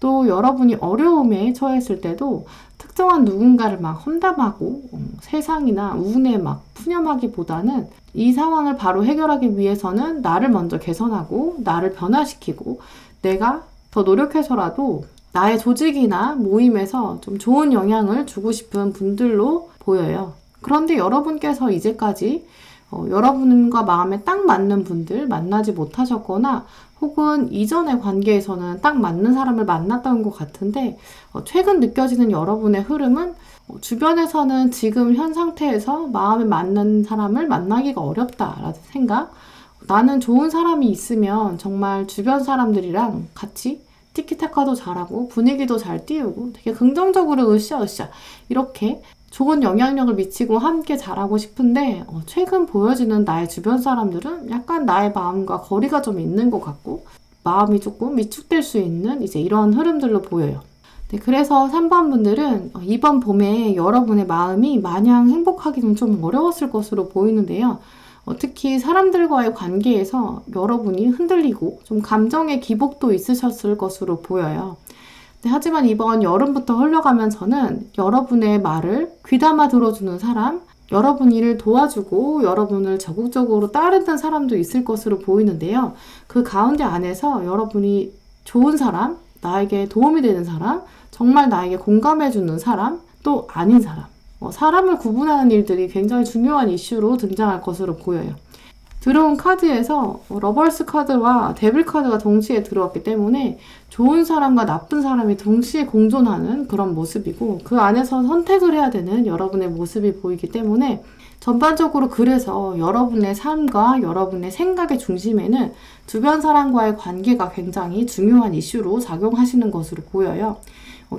또 여러분이 어려움에 처했을 때도 특정한 누군가를 막 험담하고 세상이나 우운에 막 푸념하기보다는 이 상황을 바로 해결하기 위해서는 나를 먼저 개선하고 나를 변화시키고 내가 더 노력해서라도 나의 조직이나 모임에서 좀 좋은 영향을 주고 싶은 분들로 보여요. 그런데 여러분께서 이제까지 여러분과 마음에 딱 맞는 분들 만나지 못하셨거나 혹은 이전의 관계에서는 딱 맞는 사람을 만났던 것 같은데 최근 느껴지는 여러분의 흐름은 주변에서는 지금 현 상태에서 마음에 맞는 사람을 만나기가 어렵다라는 생각, 나는 좋은 사람이 있으면 정말 주변 사람들이랑 같이 티키타카도 잘하고 분위기도 잘 띄우고 되게 긍정적으로 으쌰으쌰 이렇게 좋은 영향력을 미치고 함께 잘하고 싶은데 최근 보여지는 나의 주변 사람들은 약간 나의 마음과 거리가 좀 있는 것 같고 마음이 조금 위축될 수 있는 이제 이런 흐름들로 보여요. 네, 그래서 3번 분들은 이번 봄에 여러분의 마음이 마냥 행복하기는 좀 어려웠을 것으로 보이는데요. 특히 사람들과의 관계에서 여러분이 흔들리고 좀 감정의 기복도 있으셨을 것으로 보여요. 네, 하지만 이번 여름부터 흘러가면서는 여러분의 말을 귀담아 들어주는 사람, 여러분 일을 도와주고 여러분을 적극적으로 따르는 사람도 있을 것으로 보이는데요. 그 가운데 안에서 여러분이 좋은 사람, 나에게 도움이 되는 사람, 정말 나에게 공감해주는 사람, 또 아닌 사람, 사람을 구분하는 일들이 굉장히 중요한 이슈로 등장할 것으로 보여요. 들어온 카드에서 러버스 카드와 데빌 카드가 동시에 들어왔기 때문에 좋은 사람과 나쁜 사람이 동시에 공존하는 그런 모습이고 그 안에서 선택을 해야 되는 여러분의 모습이 보이기 때문에 전반적으로 그래서 여러분의 삶과 여러분의 생각의 중심에는 주변 사람과의 관계가 굉장히 중요한 이슈로 작용하시는 것으로 보여요.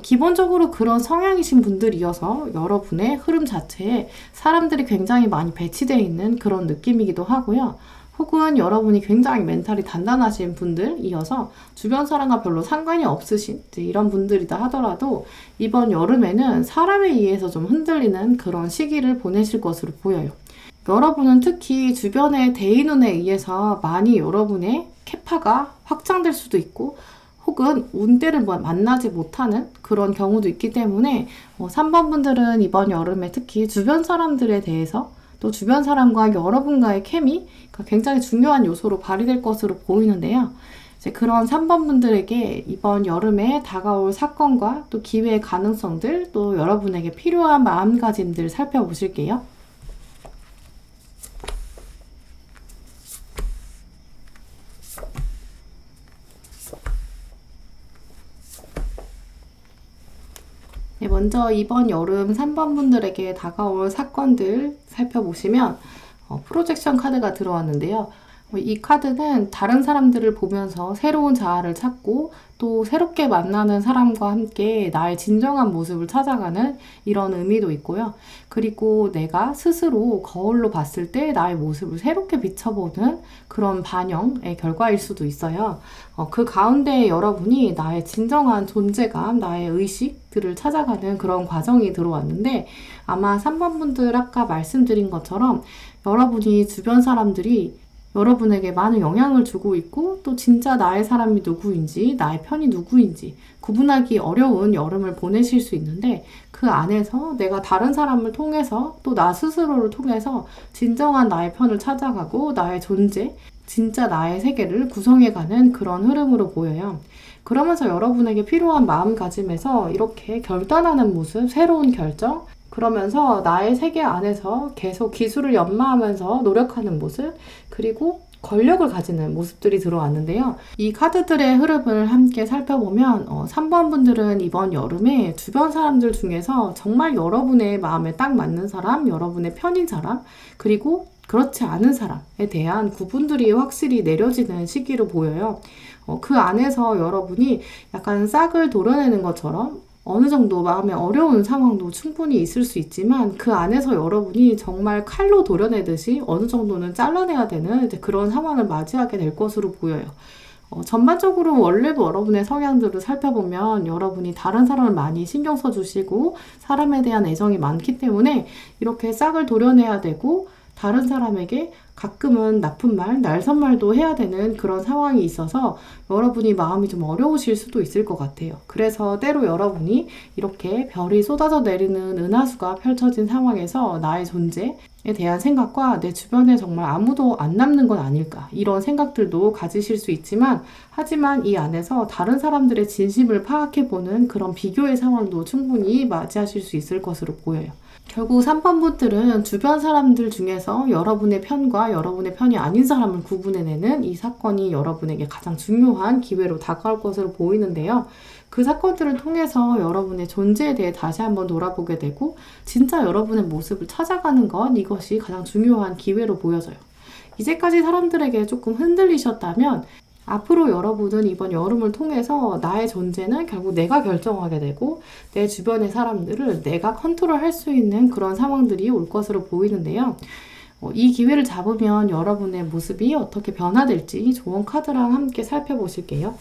기본적으로 그런 성향이신 분들이어서 여러분의 흐름 자체에 사람들이 굉장히 많이 배치되어 있는 그런 느낌이기도 하고요. 혹은 여러분이 굉장히 멘탈이 단단하신 분들이어서 주변 사람과 별로 상관이 없으신 이런 분들이다 하더라도 이번 여름에는 사람에 의해서 좀 흔들리는 그런 시기를 보내실 것으로 보여요. 여러분은 특히 주변의 대인운에 의해서 많이 여러분의 캐파가 확장될 수도 있고 혹은 운대를 만나지 못하는 그런 경우도 있기 때문에 3번 분들은 이번 여름에 특히 주변 사람들에 대해서 또 주변 사람과 여러분과의 케미가 굉장히 중요한 요소로 발휘될 것으로 보이는데요. 이제 그런 3번 분들에게 이번 여름에 다가올 사건과 또 기회의 가능성들 또 여러분에게 필요한 마음가짐들 살펴보실게요. 네, 먼저 이번 여름 3번 분들에게 다가올 사건들 살펴보시면 프로젝션 카드가 들어왔는데요. 이 카드는 다른 사람들을 보면서 새로운 자아를 찾고 또 새롭게 만나는 사람과 함께 나의 진정한 모습을 찾아가는 이런 의미도 있고요. 그리고 내가 스스로 거울로 봤을 때 나의 모습을 새롭게 비춰보는 그런 반영의 결과일 수도 있어요. 그 가운데 여러분이 나의 진정한 존재감, 나의 의식들을 찾아가는 그런 과정이 들어왔는데 아마 3번 분들 아까 말씀드린 것처럼 여러분이 주변 사람들이 여러분에게 많은 영향을 주고 있고 또 진짜 나의 사람이 누구인지 나의 편이 누구인지 구분하기 어려운 여름을 보내실 수 있는데 그 안에서 내가 다른 사람을 통해서 또 나 스스로를 통해서 진정한 나의 편을 찾아가고 나의 존재, 진짜 나의 세계를 구성해가는 그런 흐름으로 보여요. 그러면서 여러분에게 필요한 마음가짐에서 이렇게 결단하는 모습, 새로운 결정, 그러면서 나의 세계 안에서 계속 기술을 연마하면서 노력하는 모습, 그리고 권력을 가지는 모습들이 들어왔는데요. 이 카드들의 흐름을 함께 살펴보면 3번 분들은 이번 여름에 주변 사람들 중에서 정말 여러분의 마음에 딱 맞는 사람, 여러분의 편인 사람, 그리고 그렇지 않은 사람에 대한 구분들이 확실히 내려지는 시기로 보여요. 그 안에서 여러분이 약간 싹을 도려내는 것처럼 어느 정도 마음에 어려운 상황도 충분히 있을 수 있지만 그 안에서 여러분이 정말 칼로 도려내듯이 어느 정도는 잘라내야 되는 그런 상황을 맞이하게 될 것으로 보여요. 전반적으로 원래도 여러분의 성향들을 살펴보면 여러분이 다른 사람을 많이 신경 써주시고 사람에 대한 애정이 많기 때문에 이렇게 싹을 도려내야 되고 다른 사람에게 가끔은 나쁜 말, 날선말도 해야 되는 그런 상황이 있어서 여러분이 마음이 좀 어려우실 수도 있을 것 같아요. 그래서 때로 여러분이 이렇게 별이 쏟아져 내리는 은하수가 펼쳐진 상황에서 나의 존재에 대한 생각과 내 주변에 정말 아무도 안 남는 건 아닐까 이런 생각들도 가지실 수 있지만 하지만 이 안에서 다른 사람들의 진심을 파악해보는 그런 비교의 상황도 충분히 맞이하실 수 있을 것으로 보여요. 결국 3번 분들은 주변 사람들 중에서 여러분의 편과 여러분의 편이 아닌 사람을 구분해내는 이 사건이 여러분에게 가장 중요한 기회로 다가올 것으로 보이는데요. 그 사건들을 통해서 여러분의 존재에 대해 다시 한번 돌아보게 되고 진짜 여러분의 모습을 찾아가는 것 이것이 가장 중요한 기회로 보여져요. 이제까지 사람들에게 조금 흔들리셨다면 앞으로 여러분은 이번 여름을 통해서 나의 존재는 결국 내가 결정하게 되고 내 주변의 사람들을 내가 컨트롤할 수 있는 그런 상황들이 올 것으로 보이는데요. 이 기회를 잡으면 여러분의 모습이 어떻게 변화될지 좋은 카드랑 함께 살펴보실게요.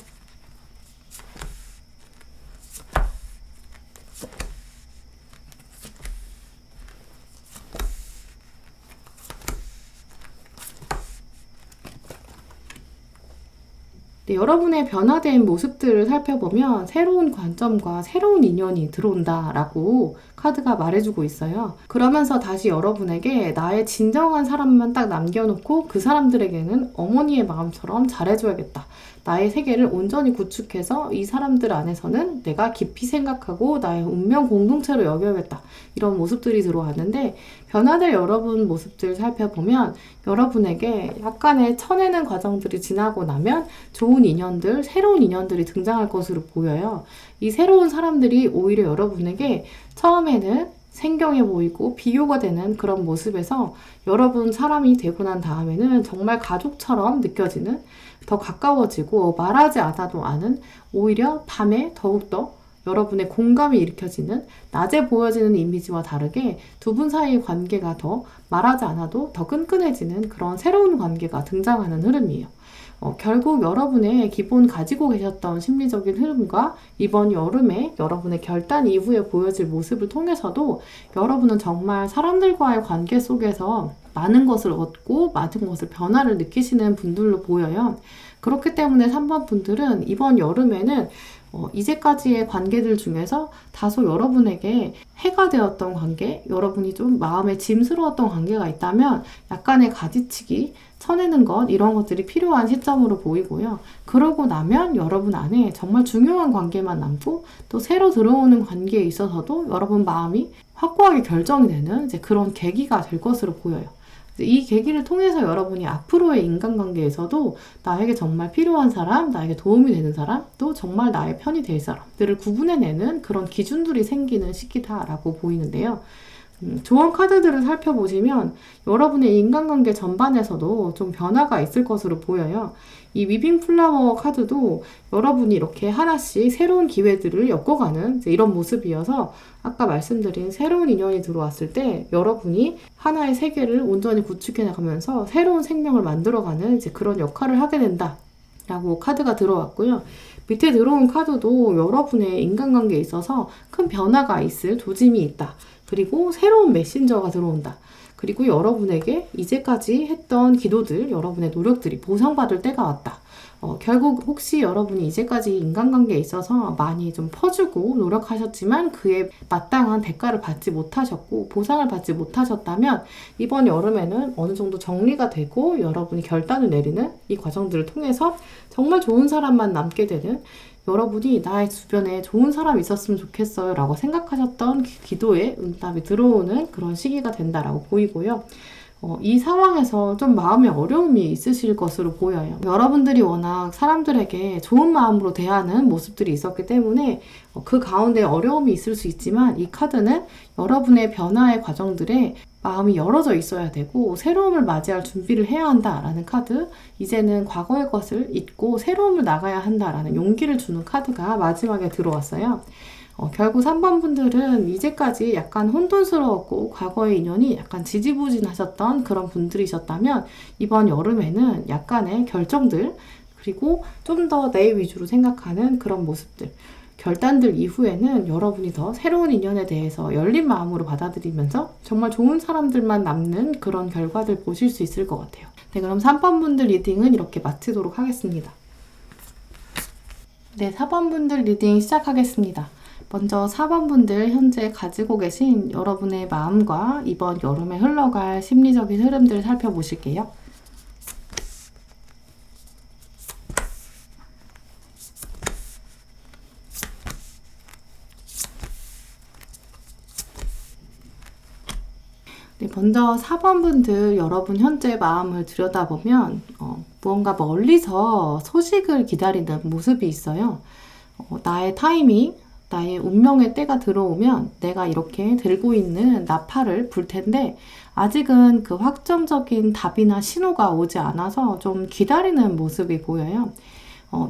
네, 여러분의 변화된 모습들을 살펴보면 새로운 관점과 새로운 인연이 들어온다라고 카드가 말해주고 있어요. 그러면서 다시 여러분에게 나의 진정한 사람만 딱 남겨놓고 그 사람들에게는 어머니의 마음처럼 잘해줘야겠다. 나의 세계를 온전히 구축해서 이 사람들 안에서는 내가 깊이 생각하고 나의 운명 공동체로 여겨야겠다. 이런 모습들이 들어왔는데 변화될 여러분 모습들 살펴보면 여러분에게 약간의 쳐내는 과정들이 지나고 나면 좋은 인연들, 새로운 인연들이 등장할 것으로 보여요. 이 새로운 사람들이 오히려 여러분에게 처음에는 생경해 보이고 비교가 되는 그런 모습에서 여러분 사람이 되고 난 다음에는 정말 가족처럼 느껴지는 더 가까워지고 말하지 않아도 아는 오히려 밤에 더욱더 여러분의 공감이 일으켜지는 낮에 보여지는 이미지와 다르게 두 분 사이의 관계가 더 말하지 않아도 더 끈끈해지는 그런 새로운 관계가 등장하는 흐름이에요. 결국 여러분의 기본 가지고 계셨던 심리적인 흐름과 이번 여름에 여러분의 결단 이후에 보여질 모습을 통해서도 여러분은 정말 사람들과의 관계 속에서 많은 것을 얻고 많은 것을 변화를 느끼시는 분들로 보여요. 그렇기 때문에 3번 분들은 이번 여름에는 이제까지의 관계들 중에서 다소 여러분에게 해가 되었던 관계, 여러분이 좀 마음에 짐스러웠던 관계가 있다면 약간의 가지치기, 쳐내는 것, 이런 것들이 필요한 시점으로 보이고요. 그러고 나면 여러분 안에 정말 중요한 관계만 남고 또 새로 들어오는 관계에 있어서도 여러분 마음이 확고하게 결정이 되는 이제 그런 계기가 될 것으로 보여요. 이 계기를 통해서 여러분이 앞으로의 인간관계에서도 나에게 정말 필요한 사람, 나에게 도움이 되는 사람, 또 정말 나의 편이 될 사람들을 구분해내는 그런 기준들이 생기는 시기다라고 보이는데요. 조언 카드들을 살펴보시면 여러분의 인간관계 전반에서도 좀 변화가 있을 것으로 보여요. 이 위빙 플라워 카드도 여러분이 이렇게 하나씩 새로운 기회들을 엮어가는 이런 모습이어서 아까 말씀드린 새로운 인연이 들어왔을 때 여러분이 하나의 세계를 온전히 구축해 나가면서 새로운 생명을 만들어가는 이제 그런 역할을 하게 된다 라고 카드가 들어왔고요. 밑에 들어온 카드도 여러분의 인간관계에 있어서 큰 변화가 있을 조짐이 있다. 그리고 새로운 메신저가 들어온다. 그리고 여러분에게 이제까지 했던 기도들, 여러분의 노력들이 보상받을 때가 왔다. 결국 혹시 여러분이 이제까지 인간관계에 있어서 많이 좀 퍼주고 노력하셨지만 그에 마땅한 대가를 받지 못하셨고 보상을 받지 못하셨다면 이번 여름에는 어느 정도 정리가 되고 여러분이 결단을 내리는 이 과정들을 통해서 정말 좋은 사람만 남게 되는, 여러분이 나의 주변에 좋은 사람이 있었으면 좋겠어요 라고 생각하셨던 기도에 응답이 들어오는 그런 시기가 된다라고 보이고요. 이 상황에서 좀 마음의 어려움이 있으실 것으로 보여요. 여러분들이 워낙 사람들에게 좋은 마음으로 대하는 모습들이 있었기 때문에 그 가운데 어려움이 있을 수 있지만 이 카드는 여러분의 변화의 과정들에 마음이 열어져 있어야 되고 새로움을 맞이할 준비를 해야 한다라는 카드, 이제는 과거의 것을 잊고 새로움을 나가야 한다라는 용기를 주는 카드가 마지막에 들어왔어요. 결국 3번 분들은 이제까지 약간 혼돈스러웠고 과거의 인연이 약간 지지부진하셨던 그런 분들이셨다면 이번 여름에는 약간의 결정들, 그리고 좀 더 내 위주로 생각하는 그런 모습들, 결단들 이후에는 여러분이 더 새로운 인연에 대해서 열린 마음으로 받아들이면서 정말 좋은 사람들만 남는 그런 결과들 보실 수 있을 것 같아요. 네, 그럼 3번 분들 리딩은 이렇게 마치도록 하겠습니다. 네, 4번 분들 리딩 시작하겠습니다. 먼저 4번 분들 현재 가지고 계신 여러분의 마음과 이번 여름에 흘러갈 심리적인 흐름들을 살펴보실게요. 네, 먼저 4번 분들 여러분 현재 마음을 들여다보면 무언가 멀리서 소식을 기다리는 모습이 있어요. 나의 타이밍, 나의 운명의 때가 들어오면 내가 이렇게 들고 있는 나팔을 불 텐데 아직은 그 확정적인 답이나 신호가 오지 않아서 좀 기다리는 모습이 보여요.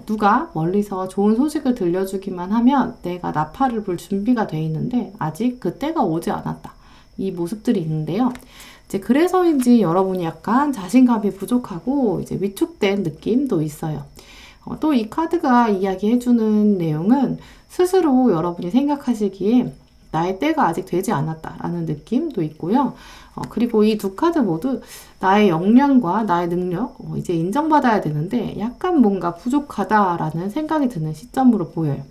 누가 멀리서 좋은 소식을 들려주기만 하면 내가 나팔을 불 준비가 돼 있는데 아직 그 때가 오지 않았다. 이 모습들이 있는데요. 이제 그래서인지 여러분이 약간 자신감이 부족하고 이제 위축된 느낌도 있어요. 또 이 카드가 이야기해주는 내용은 스스로 여러분이 생각하시기에 나의 때가 아직 되지 않았다라는 느낌도 있고요. 그리고 이 두 카드 모두 나의 역량과 나의 능력, 이제 인정받아야 되는데 약간 뭔가 부족하다라는 생각이 드는 시점으로 보여요.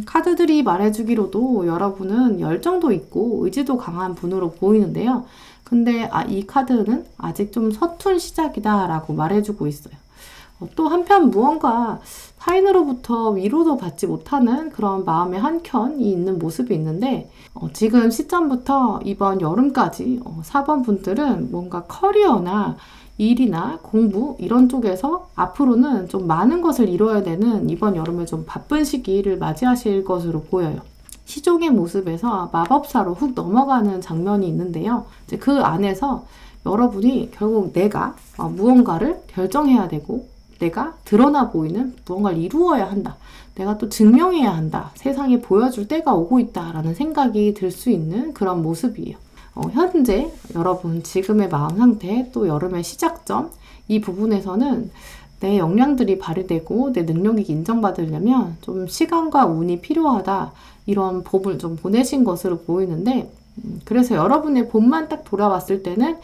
카드들이 말해주기로도 여러분은 열정도 있고 의지도 강한 분으로 보이는데요. 근데 이 카드는 아직 좀 서툰 시작이다라고 말해주고 있어요. 또 한편 무언가 타인으로부터 위로도 받지 못하는 그런 마음의 한켠이 있는 모습이 있는데 지금 시점부터 이번 여름까지 4번 분들은 뭔가 커리어나 일이나 공부 이런 쪽에서 앞으로는 좀 많은 것을 이뤄야 되는 이번 여름에 좀 바쁜 시기를 맞이하실 것으로 보여요. 시종의 모습에서 마법사로 훅 넘어가는 장면이 있는데요. 이제 그 안에서 여러분이 결국 내가 무언가를 결정해야 되고 내가 드러나 보이는 무언가를 이루어야 한다. 내가 또 증명해야 한다. 세상에 보여줄 때가 오고 있다라는 생각이 들 수 있는 그런 모습이에요. 현재 여러분 지금의 마음 상태 또 여름의 시작점 이 부분에서는 내 역량들이 발휘되고 내 능력이 인정받으려면 좀 시간과 운이 필요하다. 이런 봄을 좀 보내신 것으로 보이는데 그래서 여러분의 봄만 딱 돌아왔을 때는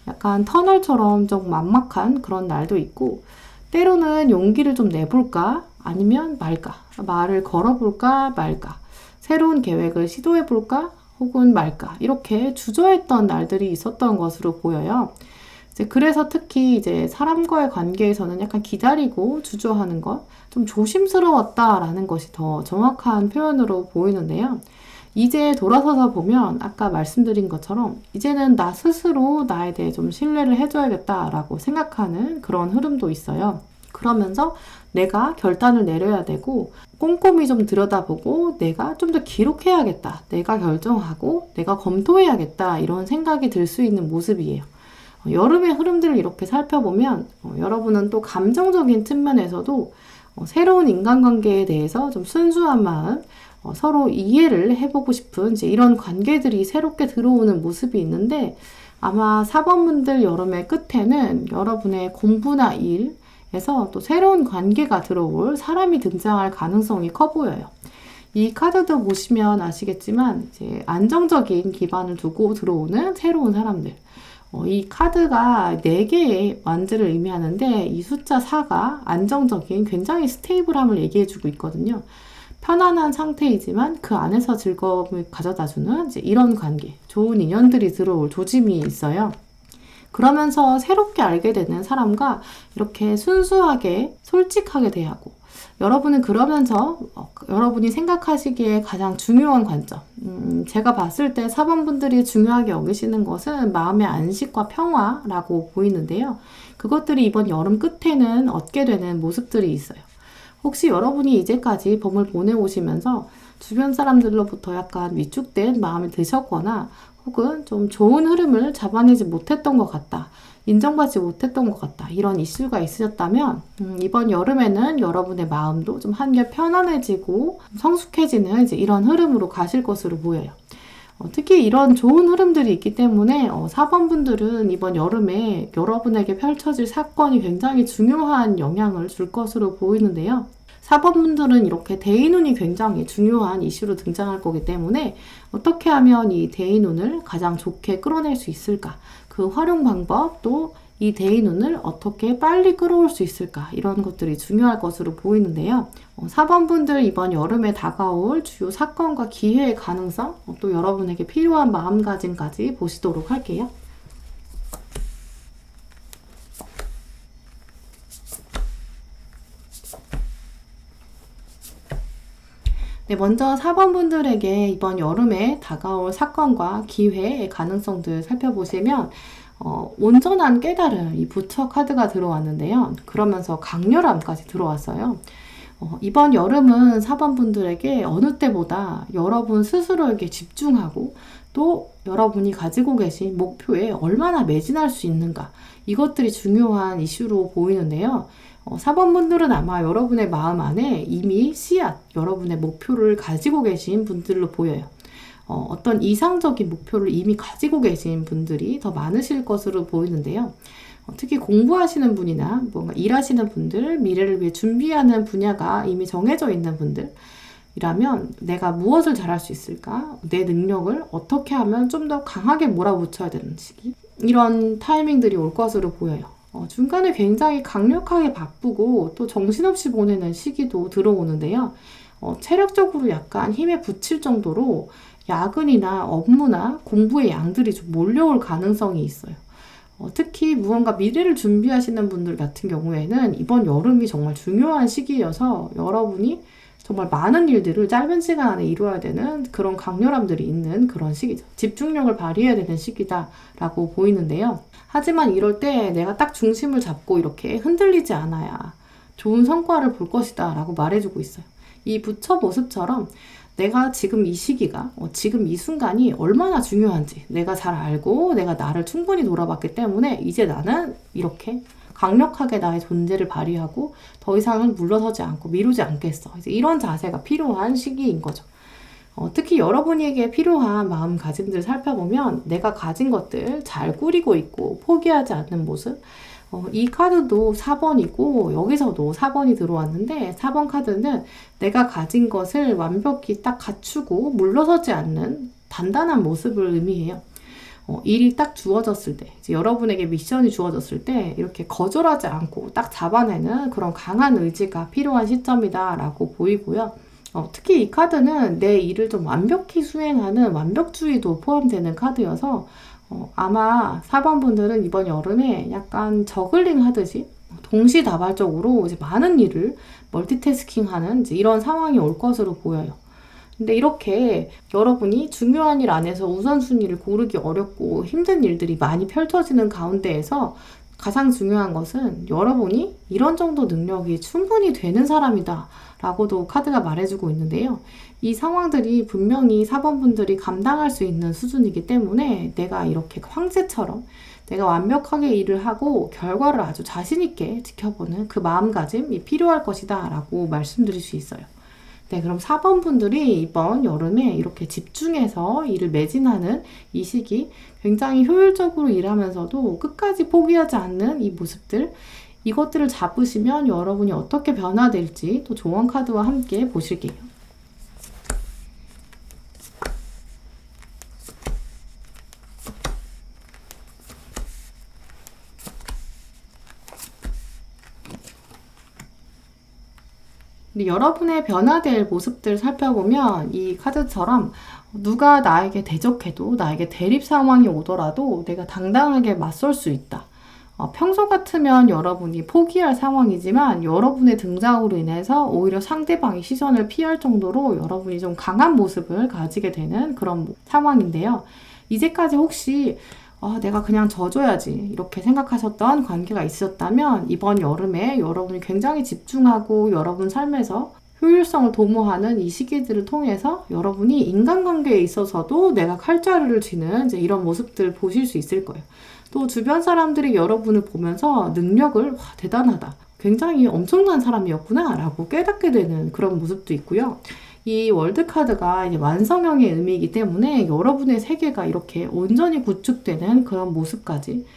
약간 터널처럼 좀 막막한 그런 날도 있고 때로는 용기를 좀 내볼까 아니면 말까 말을 걸어볼까 말까 새로운 계획을 시도해볼까 혹은 말까 이렇게 주저했던 날들이 있었던 것으로 보여요. 그래서 특히 이제 사람과의 관계에서는 약간 기다리고 주저하는 것, 좀 조심스러웠다라는 것이 더 정확한 표현으로 보이는데요. 이제 돌아서서 보면 아까 말씀드린 것처럼 이제는 나 스스로 나에 대해 좀 신뢰를 해줘야겠다라고 생각하는 그런 흐름도 있어요. 그러면서 내가 결단을 내려야 되고 꼼꼼히 좀 들여다보고 내가 좀 더 기록해야겠다. 내가 결정하고 내가 검토해야겠다. 이런 생각이 들 수 있는 모습이에요. 여름의 흐름들을 이렇게 살펴보면 여러분은 또 감정적인 측면에서도 새로운 인간관계에 대해서 좀 순수한 마음, 서로 이해를 해보고 싶은 이제 이런 관계들이 새롭게 들어오는 모습이 있는데 아마 4번분들 여름의 끝에는 여러분의 공부나 일에서 또 새로운 관계가 들어올 사람이 등장할 가능성이 커 보여요. 이 카드도 보시면 아시겠지만 이제 안정적인 기반을 두고 들어오는 새로운 사람들. 이 카드가 4개의 완즈를 의미하는데 이 숫자 4가 안정적인 굉장히 스테이블함을 얘기해주고 있거든요. 편안한 상태이지만 그 안에서 즐거움을 가져다주는 이제 이런 관계, 좋은 인연들이 들어올 조짐이 있어요. 그러면서 새롭게 알게 되는 사람과 이렇게 순수하게 솔직하게 대하고 여러분은 그러면서 여러분이 생각하시기에 가장 중요한 관점 제가 봤을 때 4번분들이 중요하게 여기시는 것은 마음의 안식과 평화라고 보이는데요. 그것들이 이번 여름 끝에는 얻게 되는 모습들이 있어요. 혹시 여러분이 이제까지 봄을 보내오시면서 주변 사람들로부터 약간 위축된 마음이 드셨거나 혹은 좀 좋은 흐름을 잡아내지 못했던 것 같다. 인정받지 못했던 것 같다. 이런 이슈가 있으셨다면 이번 여름에는 여러분의 마음도 좀 한결 편안해지고 성숙해지는 이제 이런 흐름으로 가실 것으로 보여요. 특히 이런 좋은 흐름들이 있기 때문에 4번분들은 이번 여름에 여러분에게 펼쳐질 사건이 굉장히 중요한 영향을 줄 것으로 보이는데요. 4번분들은 이렇게 대인운이 굉장히 중요한 이슈로 등장할 거기 때문에 어떻게 하면 이 대인운을 가장 좋게 끌어낼 수 있을까? 그 활용 방법 또 이 대인운을 어떻게 빨리 끌어올 수 있을까? 이런 것들이 중요할 것으로 보이는데요. 4번분들 이번 여름에 다가올 주요 사건과 기회의 가능성 또 여러분에게 필요한 마음가짐까지 보시도록 할게요. 네, 먼저 4번분들에게 이번 여름에 다가올 사건과 기회의 가능성들 살펴보시면 온전한 깨달음, 이 부처 카드가 들어왔는데요. 그러면서 강렬함까지 들어왔어요. 이번 여름은 4번분들에게 어느 때보다 여러분 스스로에게 집중하고 또 여러분이 가지고 계신 목표에 얼마나 매진할 수 있는가 이것들이 중요한 이슈로 보이는데요. 4번분들은 아마 여러분의 마음 안에 이미 씨앗, 여러분의 목표를 가지고 계신 분들로 보여요. 어떤 이상적인 목표를 이미 가지고 계신 분들이 더 많으실 것으로 보이는데요. 특히 공부하시는 분이나 뭔가 일하시는 분들, 미래를 위해 준비하는 분야가 이미 정해져 있는 분들이라면 내가 무엇을 잘할 수 있을까? 내 능력을 어떻게 하면 좀 더 강하게 몰아붙여야 되는 시기? 이런 타이밍들이 올 것으로 보여요. 중간에 굉장히 강력하게 바쁘고 또 정신없이 보내는 시기도 들어오는데요. 체력적으로 약간 힘에 부칠 정도로 야근이나 업무나 공부의 양들이 좀 몰려올 가능성이 있어요. 특히 무언가 미래를 준비하시는 분들 같은 경우에는 이번 여름이 정말 중요한 시기여서 여러분이 정말 많은 일들을 짧은 시간 안에 이루어야 되는 그런 강렬함들이 있는 그런 시기죠. 집중력을 발휘해야 되는 시기다라고 보이는데요. 하지만 이럴 때 내가 딱 중심을 잡고 이렇게 흔들리지 않아야 좋은 성과를 볼 것이다 라고 말해주고 있어요. 이 부처 모습처럼 내가 지금 이 시기가 지금 이 순간이 얼마나 중요한지 내가 잘 알고 내가 나를 충분히 돌아봤기 때문에 이제 나는 이렇게 강력하게 나의 존재를 발휘하고 더 이상은 물러서지 않고 미루지 않겠어. 이제 이런 자세가 필요한 시기인 거죠. 특히 여러분에게 필요한 마음가짐들 살펴보면 내가 가진 것들 잘 꾸리고 있고 포기하지 않는 모습. 이 카드도 4번이고 여기서도 4번이 들어왔는데 4번 카드는 내가 가진 것을 완벽히 딱 갖추고 물러서지 않는 단단한 모습을 의미해요. 일이 딱 주어졌을 때, 이제 여러분에게 미션이 주어졌을 때 이렇게 거절하지 않고 딱 잡아내는 그런 강한 의지가 필요한 시점이다라고 보이고요. 특히 이 카드는 내 일을 좀 완벽히 수행하는 완벽주의도 포함되는 카드여서 아마 4번 분들은 이번 여름에 약간 저글링 하듯이 동시다발적으로 이제 많은 일을 멀티태스킹 하는 이제 이런 상황이 올 것으로 보여요. 근데 이렇게 여러분이 중요한 일 안에서 우선순위를 고르기 어렵고 힘든 일들이 많이 펼쳐지는 가운데에서 가장 중요한 것은 여러분이 이런 정도 능력이 충분히 되는 사람이다 라고도 카드가 말해주고 있는데요. 이 상황들이 분명히 4번 분들이 감당할 수 있는 수준이기 때문에 내가 이렇게 황제처럼 내가 완벽하게 일을 하고 결과를 아주 자신 있게 지켜보는 그 마음가짐이 필요할 것이다 라고 말씀드릴 수 있어요. 네, 그럼 4번 분들이 이번 여름에 이렇게 집중해서 일을 매진하는 이 시기 굉장히 효율적으로 일하면서도 끝까지 포기하지 않는 이 모습들, 이것들을 잡으시면 여러분이 어떻게 변화될지 또 조언 카드와 함께 보실게요. 근데 여러분의 변화될 모습들 살펴보면 이 카드처럼 누가 나에게 대적해도 나에게 대립 상황이 오더라도 내가 당당하게 맞설 수 있다. 평소 같으면 여러분이 포기할 상황이지만 여러분의 등장으로 인해서 오히려 상대방의 시선을 피할 정도로 여러분이 좀 강한 모습을 가지게 되는 그런 상황인데요. 이제까지 혹시 내가 그냥 져줘야지 이렇게 생각하셨던 관계가 있었다면 이번 여름에 여러분이 굉장히 집중하고 여러분 삶에서 효율성을 도모하는 이 시기들을 통해서 여러분이 인간관계에 있어서도 내가 칼자루를 쥐는 이제 이런 모습들을 보실 수 있을 거예요. 또 주변 사람들이 여러분을 보면서 능력을 대단하다. 굉장히 엄청난 사람이었구나 라고 깨닫게 되는 그런 모습도 있고요. 이 월드카드가 이제 완성형의 의미이기 때문에 여러분의 세계가 이렇게 온전히 구축되는 그런 모습까지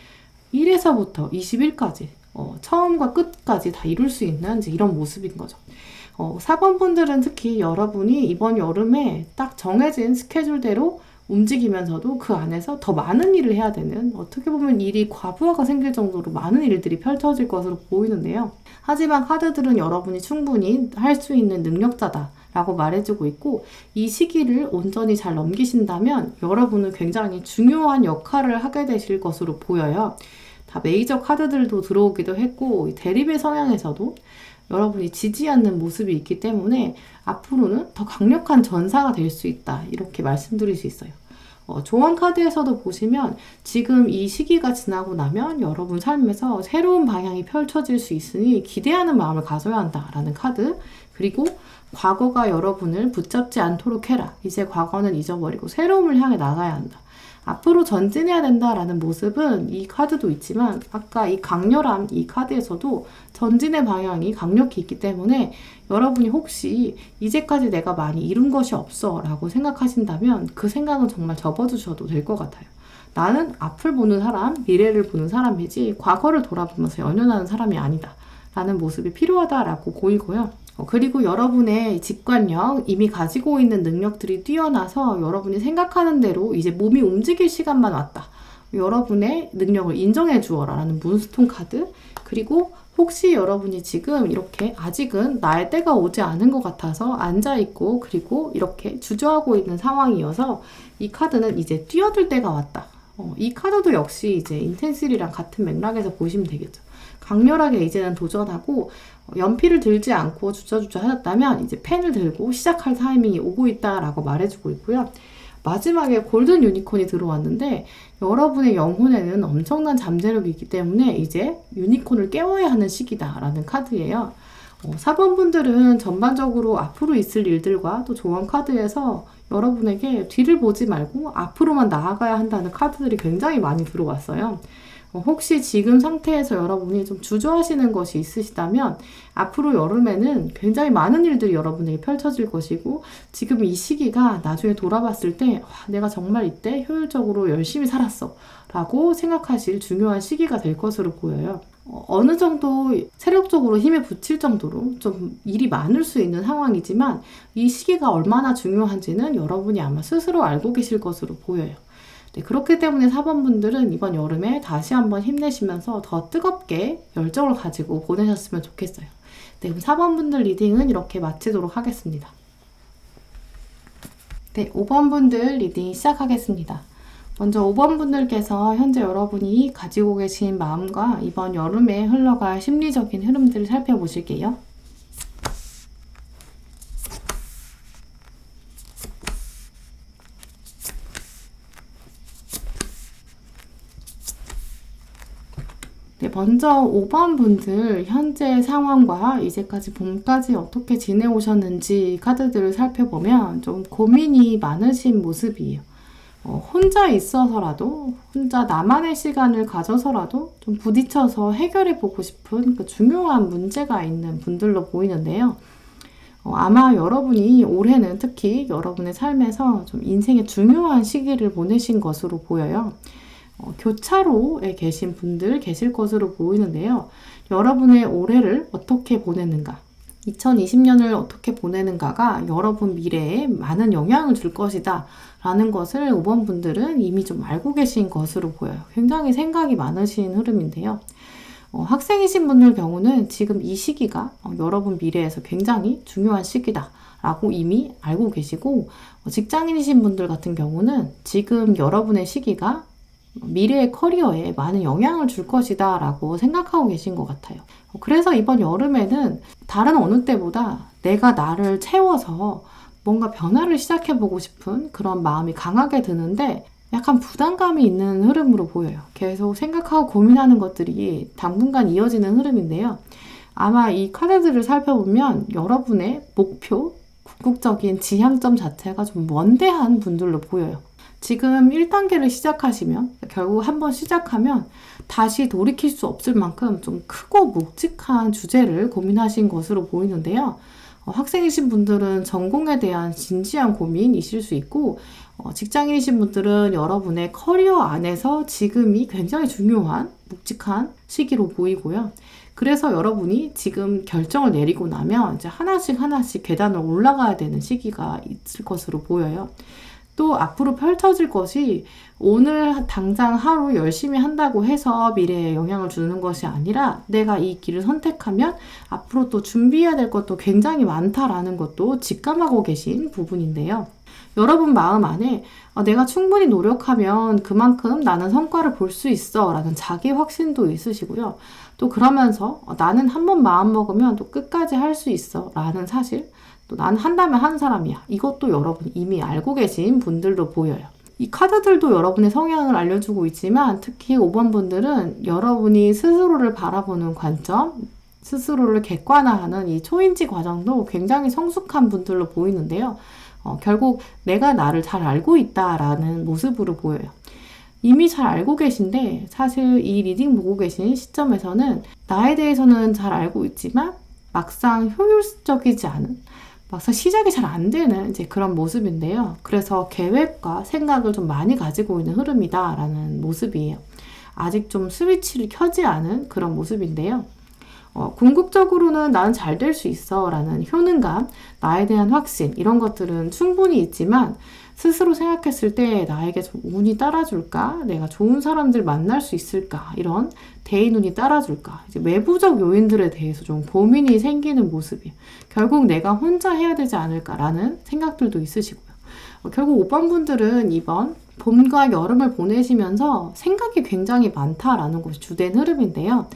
1에서부터 20일까지 처음과 끝까지 다 이룰 수 있는 이제 이런 모습인 거죠. 4번 분들은 특히 여러분이 이번 여름에 딱 정해진 스케줄대로 움직이면서도 그 안에서 더 많은 일을 해야 되는, 어떻게 보면 일이 과부하가 생길 정도로 많은 일들이 펼쳐질 것으로 보이는데요. 하지만 카드들은 여러분이 충분히 할 수 있는 능력자다 라고 말해주고 있고, 이 시기를 온전히 잘 넘기신다면 여러분은 굉장히 중요한 역할을 하게 되실 것으로 보여요. 다 메이저 카드들도 들어오기도 했고, 대립의 성향에서도 여러분이 지지 않는 모습이 있기 때문에 앞으로는 더 강력한 전사가 될 수 있다, 이렇게 말씀드릴 수 있어요. 조언 카드에서도 보시면 지금 이 시기가 지나고 나면 여러분 삶에서 새로운 방향이 펼쳐질 수 있으니 기대하는 마음을 가져야 한다라는 카드, 그리고 과거가 여러분을 붙잡지 않도록 해라. 이제 과거는 잊어버리고 새로움을 향해 나가야 한다. 앞으로 전진해야 된다라는 모습은 이 카드도 있지만 아까 이 강렬한 이 카드에서도 전진의 방향이 강력히 있기 때문에 여러분이 혹시 이제까지 내가 많이 이룬 것이 없어 라고 생각하신다면 그 생각은 정말 접어두셔도 될 것 같아요. 나는 앞을 보는 사람, 미래를 보는 사람이지 과거를 돌아보면서 연연하는 사람이 아니다 라는 모습이 필요하다라고 보이고요. 그리고 여러분의 직관력, 이미 가지고 있는 능력들이 뛰어나서 여러분이 생각하는 대로 이제 몸이 움직일 시간만 왔다. 여러분의 능력을 인정해 주어라 라는 문스톤 카드, 그리고 혹시 여러분이 지금 이렇게 아직은 나의 때가 오지 않은 것 같아서 앉아있고 그리고 이렇게 주저하고 있는 상황이어서 이 카드는 이제 뛰어들 때가 왔다. 이 카드도 역시 이제 인텐시리랑 같은 맥락에서 보시면 되겠죠. 강렬하게 이제는 도전하고 연필을 들지 않고 주저주저 하셨다면 이제 펜을 들고 시작할 타이밍이 오고 있다라고 말해주고 있고요. 마지막에 골든 유니콘이 들어왔는데 여러분의 영혼에는 엄청난 잠재력이 있기 때문에 이제 유니콘을 깨워야 하는 시기다라는 카드예요. 4번 분들은 전반적으로 앞으로 있을 일들과 또 조언 카드에서 여러분에게 뒤를 보지 말고 앞으로만 나아가야 한다는 카드들이 굉장히 많이 들어왔어요. 혹시 지금 상태에서 여러분이 좀 주저하시는 것이 있으시다면 앞으로 여름에는 굉장히 많은 일들이 여러분에게 펼쳐질 것이고 지금 이 시기가 나중에 돌아봤을 때 내가 정말 이때 효율적으로 열심히 살았어 라고 생각하실 중요한 시기가 될 것으로 보여요. 어느 정도 체력적으로 힘에 부칠 정도로 좀 일이 많을 수 있는 상황이지만 이 시기가 얼마나 중요한지는 여러분이 아마 스스로 알고 계실 것으로 보여요. 네, 그렇기 때문에 4번 분들은 이번 여름에 다시 한번 힘내시면서 더 뜨겁게 열정을 가지고 보내셨으면 좋겠어요. 네, 그럼 4번 분들 리딩은 이렇게 마치도록 하겠습니다. 네, 5번 분들 리딩 시작하겠습니다. 먼저 5번 분들께서 현재 여러분이 가지고 계신 마음과 이번 여름에 흘러갈 심리적인 흐름들을 살펴보실게요. 네, 먼저 5번 분들 현재 상황과 이제까지 봄까지 어떻게 지내오셨는지 카드들을 살펴보면 좀 고민이 많으신 모습이에요. 혼자 있어서라도, 혼자 나만의 시간을 가져서라도 좀 부딪혀서 해결해보고 싶은 그 중요한 문제가 있는 분들로 보이는데요. 아마 여러분이 올해는 특히 여러분의 삶에서 좀 인생의 중요한 시기를 보내신 것으로 보여요. 교차로에 계신 분들 계실 것으로 보이는데요. 여러분의 올해를 어떻게 보내는가, 2020년을 어떻게 보내는가가 여러분 미래에 많은 영향을 줄 것이다 라는 것을 5번 분들은 이미 좀 알고 계신 것으로 보여요. 굉장히 생각이 많으신 흐름인데요. 학생이신 분들 경우는 지금 이 시기가 여러분 미래에서 굉장히 중요한 시기다 라고 이미 알고 계시고, 직장인이신 분들 같은 경우는 지금 여러분의 시기가 미래의 커리어에 많은 영향을 줄 것이다 라고 생각하고 계신 것 같아요. 그래서 이번 여름에는 다른 어느 때보다 내가 나를 채워서 뭔가 변화를 시작해보고 싶은 그런 마음이 강하게 드는데 약간 부담감이 있는 흐름으로 보여요. 계속 생각하고 고민하는 것들이 당분간 이어지는 흐름인데요. 아마 이 카드들을 살펴보면 여러분의 목표, 궁극적인 지향점 자체가 좀 원대한 분들로 보여요. 지금 1단계를 시작하시면, 결국 한번 시작하면 다시 돌이킬 수 없을 만큼 좀 크고 묵직한 주제를 고민하신 것으로 보이는데요. 학생이신 분들은 전공에 대한 진지한 고민이실 수 있고, 직장인이신 분들은 여러분의 커리어 안에서 지금이 굉장히 중요한 묵직한 시기로 보이고요. 그래서 여러분이 지금 결정을 내리고 나면 이제 하나씩 계단을 올라가야 되는 시기가 있을 것으로 보여요. 또 앞으로 펼쳐질 것이 오늘 당장 하루 열심히 한다고 해서 미래에 영향을 주는 것이 아니라 내가 이 길을 선택하면 앞으로 또 준비해야 될 것도 굉장히 많다라는 것도 직감하고 계신 부분인데요. 여러분 마음 안에 내가 충분히 노력하면 그만큼 나는 성과를 볼 수 있어 라는 자기 확신도 있으시고요. 또 그러면서 나는 한번 마음 먹으면 또 끝까지 할 수 있어 라는 사실, 또 난 한다면 한 사람이야. 이것도 여러분이 이미 알고 계신 분들로 보여요. 이 카드들도 여러분의 성향을 알려주고 있지만 특히 5번 분들은 여러분이 스스로를 바라보는 관점, 스스로를 객관화하는 이 초인지 과정도 굉장히 성숙한 분들로 보이는데요. 결국 내가 나를 잘 알고 있다라는 모습으로 보여요. 이미 잘 알고 계신데 사실 이 리딩 보고 계신 시점에서는 나에 대해서는 잘 알고 있지만 막상 효율적이지 않은, 막상 시작이 잘 안 되는 이제 그런 모습인데요. 그래서 계획과 생각을 좀 많이 가지고 있는 흐름이다라는 모습이에요. 아직 좀 스위치를 켜지 않은 그런 모습인데요. 궁극적으로는 나는 잘 될 수 있어 라는 효능감, 나에 대한 확신, 이런 것들은 충분히 있지만 스스로 생각했을 때 나에게 좀 운이 따라줄까? 내가 좋은 사람들 만날 수 있을까? 이런 대인운이 따라줄까? 이제 외부적 요인들에 대해서 좀 고민이 생기는 모습이에요. 결국 내가 혼자 해야 되지 않을까라는 생각들도 있으시고요. 결국 5번 분들은 이번 봄과 여름을 보내시면서 생각이 굉장히 많다라는 것이 주된 흐름인데요.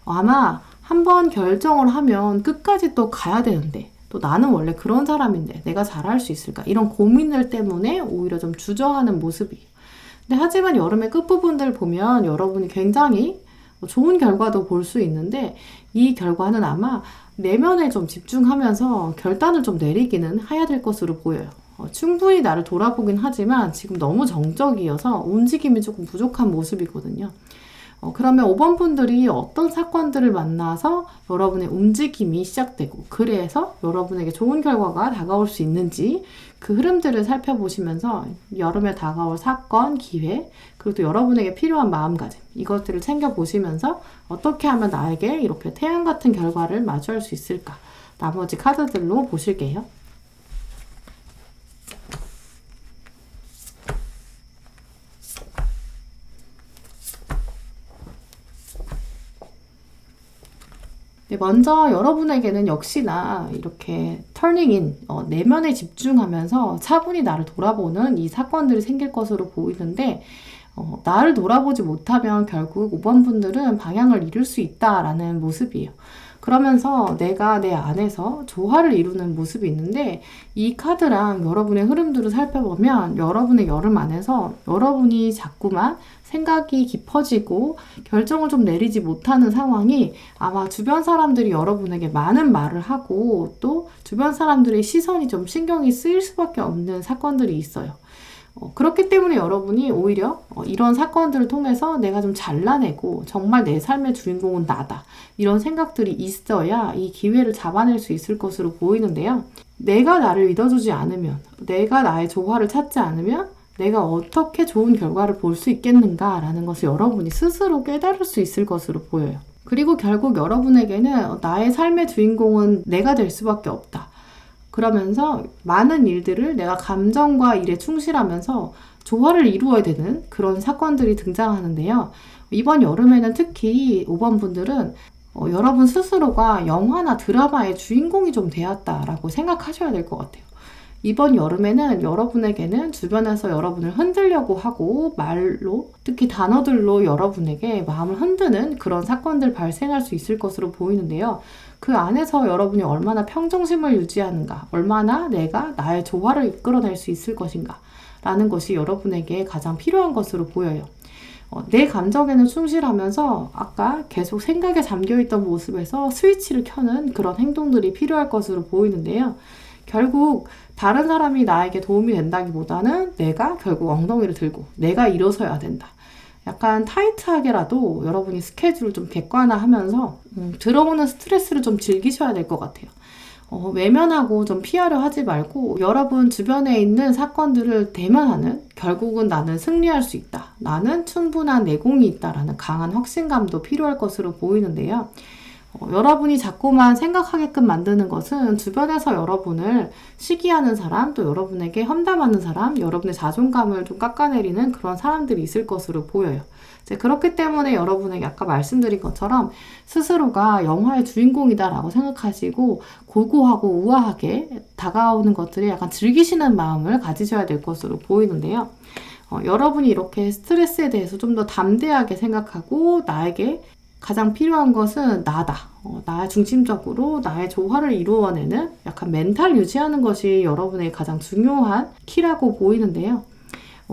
아마 한번 결정을 하면 끝까지 또 가야 되는데 또 나는 원래 그런 사람인데 내가 잘할 수 있을까? 이런 고민들 때문에 오히려 좀 주저하는 모습이에요. 근데 하지만 여름의 끝부분들 보면 여러분이 굉장히 좋은 결과도 볼 수 있는데 이 결과는 아마 내면에 좀 집중하면서 결단을 좀 내리기는 해야 될 것으로 보여요. 충분히 나를 돌아보긴 하지만 지금 너무 정적이어서 움직임이 조금 부족한 모습이거든요. 그러면 5번 분들이 어떤 사건들을 만나서 여러분의 움직임이 시작되고 그래서 여러분에게 좋은 결과가 다가올 수 있는지 그 흐름들을 살펴보시면서 여름에 다가올 사건, 기회, 그리고 또 여러분에게 필요한 마음가짐 이것들을 챙겨보시면서 어떻게 하면 나에게 이렇게 태양 같은 결과를 마주할 수 있을까? 나머지 카드들로 보실게요. 네, 먼저 여러분에게는 역시나 이렇게 터닝인 내면에 집중하면서 차분히 나를 돌아보는 이 사건들이 생길 것으로 보이는데 나를 돌아보지 못하면 결국 5번 분들은 방향을 잃을 수 있다라는 모습이에요. 그러면서 내가 내 안에서 조화를 이루는 모습이 있는데 이 카드랑 여러분의 흐름들을 살펴보면 여러분의 여름 안에서 여러분이 자꾸만 생각이 깊어지고 결정을 좀 내리지 못하는 상황이 아마 주변 사람들이 여러분에게 많은 말을 하고 또 주변 사람들의 시선이 좀 신경이 쓰일 수밖에 없는 사건들이 있어요. 그렇기 때문에 여러분이 오히려 이런 사건들을 통해서 내가 좀 잘라내고 정말 내 삶의 주인공은 나다. 이런 생각들이 있어야 이 기회를 잡아낼 수 있을 것으로 보이는데요. 내가 나를 믿어주지 않으면, 내가 나의 조화를 찾지 않으면 내가 어떻게 좋은 결과를 볼 수 있겠는가라는 것을 여러분이 스스로 깨달을 수 있을 것으로 보여요. 그리고 결국 여러분에게는 나의 삶의 주인공은 내가 될 수밖에 없다. 그러면서 많은 일들을 내가 감정과 일에 충실하면서 조화를 이루어야 되는 그런 사건들이 등장하는데요. 이번 여름에는 특히 5번 분들은 여러분 스스로가 영화나 드라마의 주인공이 좀 되었다라고 생각하셔야 될 것 같아요. 이번 여름에는 여러분에게는 주변에서 여러분을 흔들려고 하고 말로 특히 단어들로 여러분에게 마음을 흔드는 그런 사건들 발생할 수 있을 것으로 보이는데요. 그 안에서 여러분이 얼마나 평정심을 유지하는가, 얼마나 내가 나의 조화를 이끌어낼 수 있을 것인가 라는 것이 여러분에게 가장 필요한 것으로 보여요. 내 감정에는 충실하면서 아까 계속 생각에 잠겨있던 모습에서 스위치를 켜는 그런 행동들이 필요할 것으로 보이는데요. 결국 다른 사람이 나에게 도움이 된다기보다는 내가 결국 엉덩이를 들고 내가 일어서야 된다. 약간 타이트하게라도 여러분이 스케줄을 좀 객관화하면서 들어오는 스트레스를 좀 즐기셔야 될 것 같아요. 외면하고 좀 피하려 하지 말고 여러분 주변에 있는 사건들을 대면하는 결국은 나는 승리할 수 있다. 나는 충분한 내공이 있다라는 강한 확신감도 필요할 것으로 보이는데요. 여러분이 자꾸만 생각하게끔 만드는 것은 주변에서 여러분을 시기하는 사람, 또 여러분에게 험담하는 사람, 여러분의 자존감을 좀 깎아내리는 그런 사람들이 있을 것으로 보여요. 이제 그렇기 때문에 여러분에게 아까 말씀드린 것처럼 스스로가 영화의 주인공이다라고 생각하시고 고고하고 우아하게 다가오는 것들을 약간 즐기시는 마음을 가지셔야 될 것으로 보이는데요. 여러분이 이렇게 스트레스에 대해서 좀 더 담대하게 생각하고 나에게 가장 필요한 것은 나다. 나의 중심적으로 나의 조화를 이루어내는 약간 멘탈 유지하는 것이 여러분의 가장 중요한 키라고 보이는데요.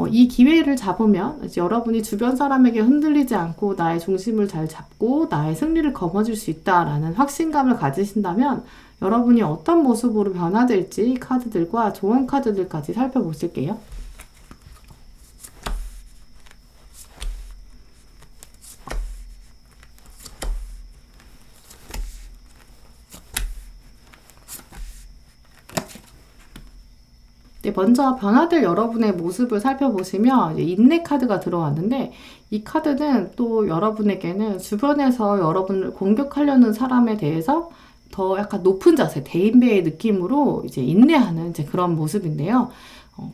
이 기회를 잡으면 이제 여러분이 주변 사람에게 흔들리지 않고 나의 중심을 잘 잡고 나의 승리를 거머쥘 수 있다라는 확신감을 가지신다면 여러분이 어떤 모습으로 변화될지 카드들과 조언 카드들까지 살펴보실게요. 네, 먼저 변화될 여러분의 모습을 살펴보시면 인내 카드가 들어왔는데 이 카드는 또 여러분에게는 주변에서 여러분을 공격하려는 사람에 대해서 더 약간 높은 자세, 대인배의 느낌으로 이제 인내하는 이제 그런 모습인데요.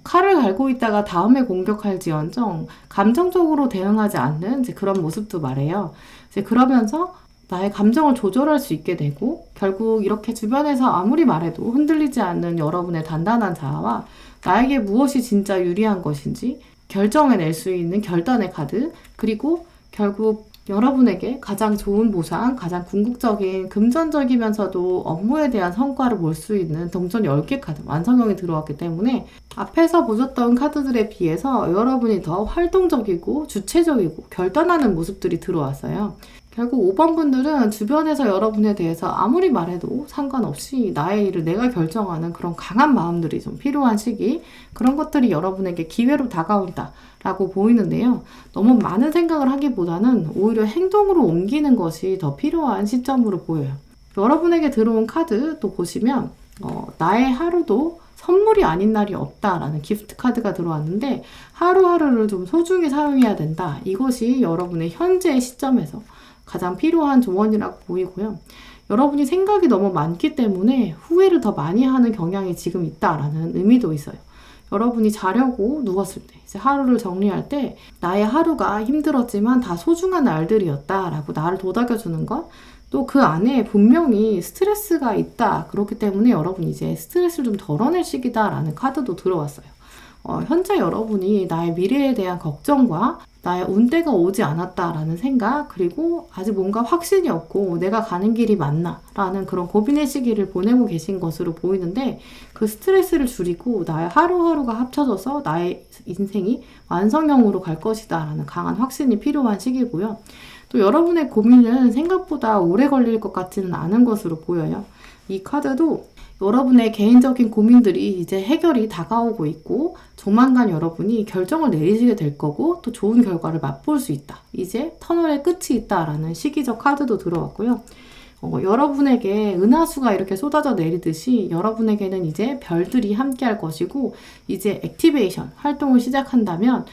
칼을 갈고 있다가 다음에 공격할지언정 감정적으로 대응하지 않는 이제 그런 모습도 말해요. 이제 그러면서 나의 감정을 조절할 수 있게 되고 결국 이렇게 주변에서 아무리 말해도 흔들리지 않는 여러분의 단단한 자아와 나에게 무엇이 진짜 유리한 것인지 결정해낼 수 있는 결단의 카드, 그리고 결국 여러분에게 가장 좋은 보상, 가장 궁극적인 금전적이면서도 업무에 대한 성과를 볼 수 있는 동전 10개 카드 완성형이 들어왔기 때문에 앞에서 보셨던 카드들에 비해서 여러분이 더 활동적이고 주체적이고 결단하는 모습들이 들어왔어요. 결국 5번 분들은 주변에서 여러분에 대해서 아무리 말해도 상관없이 나의 일을 내가 결정하는 그런 강한 마음들이 좀 필요한 시기, 그런 것들이 여러분에게 기회로 다가온다 라고 보이는데요. 너무 많은 생각을 하기보다는 오히려 행동으로 옮기는 것이 더 필요한 시점으로 보여요. 여러분에게 들어온 카드 또 보시면 나의 하루도 선물이 아닌 날이 없다라는 기프트 카드가 들어왔는데, 하루하루를 좀 소중히 사용해야 된다. 이것이 여러분의 현재의 시점에서 가장 필요한 조언이라고 보이고요. 여러분이 생각이 너무 많기 때문에 후회를 더 많이 하는 경향이 지금 있다라는 의미도 있어요. 여러분이 자려고 누웠을 때, 이제 하루를 정리할 때 나의 하루가 힘들었지만 다 소중한 날들이었다라고 나를 도닥여주는 것, 또 그 안에 분명히 스트레스가 있다. 그렇기 때문에 여러분이 이제 스트레스를 좀 덜어낼 시기다라는 카드도 들어왔어요. 현재 여러분이 나의 미래에 대한 걱정과 나의 운때가 오지 않았다라는 생각, 그리고 아직 뭔가 확신이 없고 내가 가는 길이 맞나 라는 그런 고민의 시기를 보내고 계신 것으로 보이는데, 그 스트레스를 줄이고 나의 하루하루가 합쳐져서 나의 인생이 완성형으로 갈 것이다 라는 강한 확신이 필요한 시기고요. 또 여러분의 고민은 생각보다 오래 걸릴 것 같지는 않은 것으로 보여요. 이 카드도 여러분의 개인적인 고민들이 이제 해결이 다가오고 있고, 조만간 여러분이 결정을 내리시게 될 거고, 또 좋은 결과를 맛볼 수 있다. 이제 터널의 끝이 있다라는 시기적 카드도 들어왔고요. 여러분에게 은하수가 이렇게 쏟아져 내리듯이 여러분에게는 이제 별들이 함께 할 것이고, 이제 액티베이션 활동을 시작한다면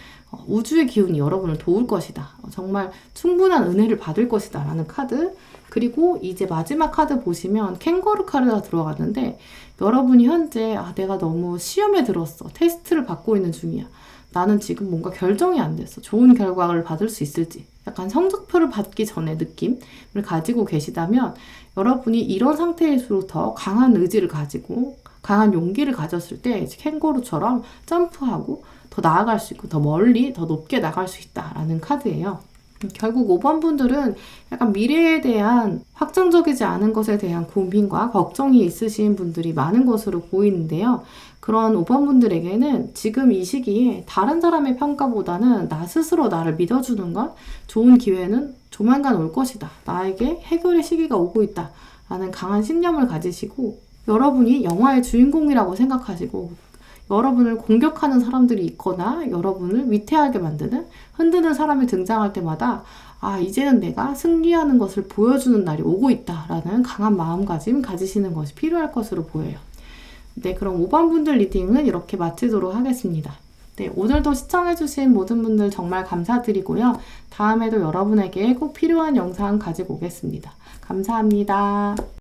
우주의 기운이 여러분을 도울 것이다. 정말 충분한 은혜를 받을 것이다 라는 카드. 그리고 이제 마지막 카드 보시면 캥거루 카드가 들어갔는데, 여러분이 현재 내가 너무 시험에 들었어. 테스트를 받고 있는 중이야. 나는 지금 뭔가 결정이 안 됐어. 좋은 결과를 받을 수 있을지. 약간 성적표를 받기 전에 느낌을 가지고 계시다면, 여러분이 이런 상태일수록 더 강한 의지를 가지고 강한 용기를 가졌을 때 이제 캥거루처럼 점프하고 더 나아갈 수 있고 더 멀리 더 높게 나갈 수 있다라는 카드예요. 결국 5번 분들은 약간 미래에 대한 확정적이지 않은 것에 대한 고민과 걱정이 있으신 분들이 많은 것으로 보이는데요. 그런 5번 분들에게는 지금 이 시기에 다른 사람의 평가보다는 나 스스로 나를 믿어주는 것, 좋은 기회는 조만간 올 것이다. 나에게 해결의 시기가 오고 있다. 라는 강한 신념을 가지시고, 여러분이 영화의 주인공이라고 생각하시고, 여러분을 공격하는 사람들이 있거나 여러분을 위태하게 만드는 흔드는 사람이 등장할 때마다 이제는 내가 승리하는 것을 보여주는 날이 오고 있다라는 강한 마음가짐 가지시는 것이 필요할 것으로 보여요. 네, 그럼 5번 분들 리딩은 이렇게 마치도록 하겠습니다. 네, 오늘도 시청해주신 모든 분들 정말 감사드리고요. 다음에도 여러분에게 꼭 필요한 영상 가지고 오겠습니다. 감사합니다.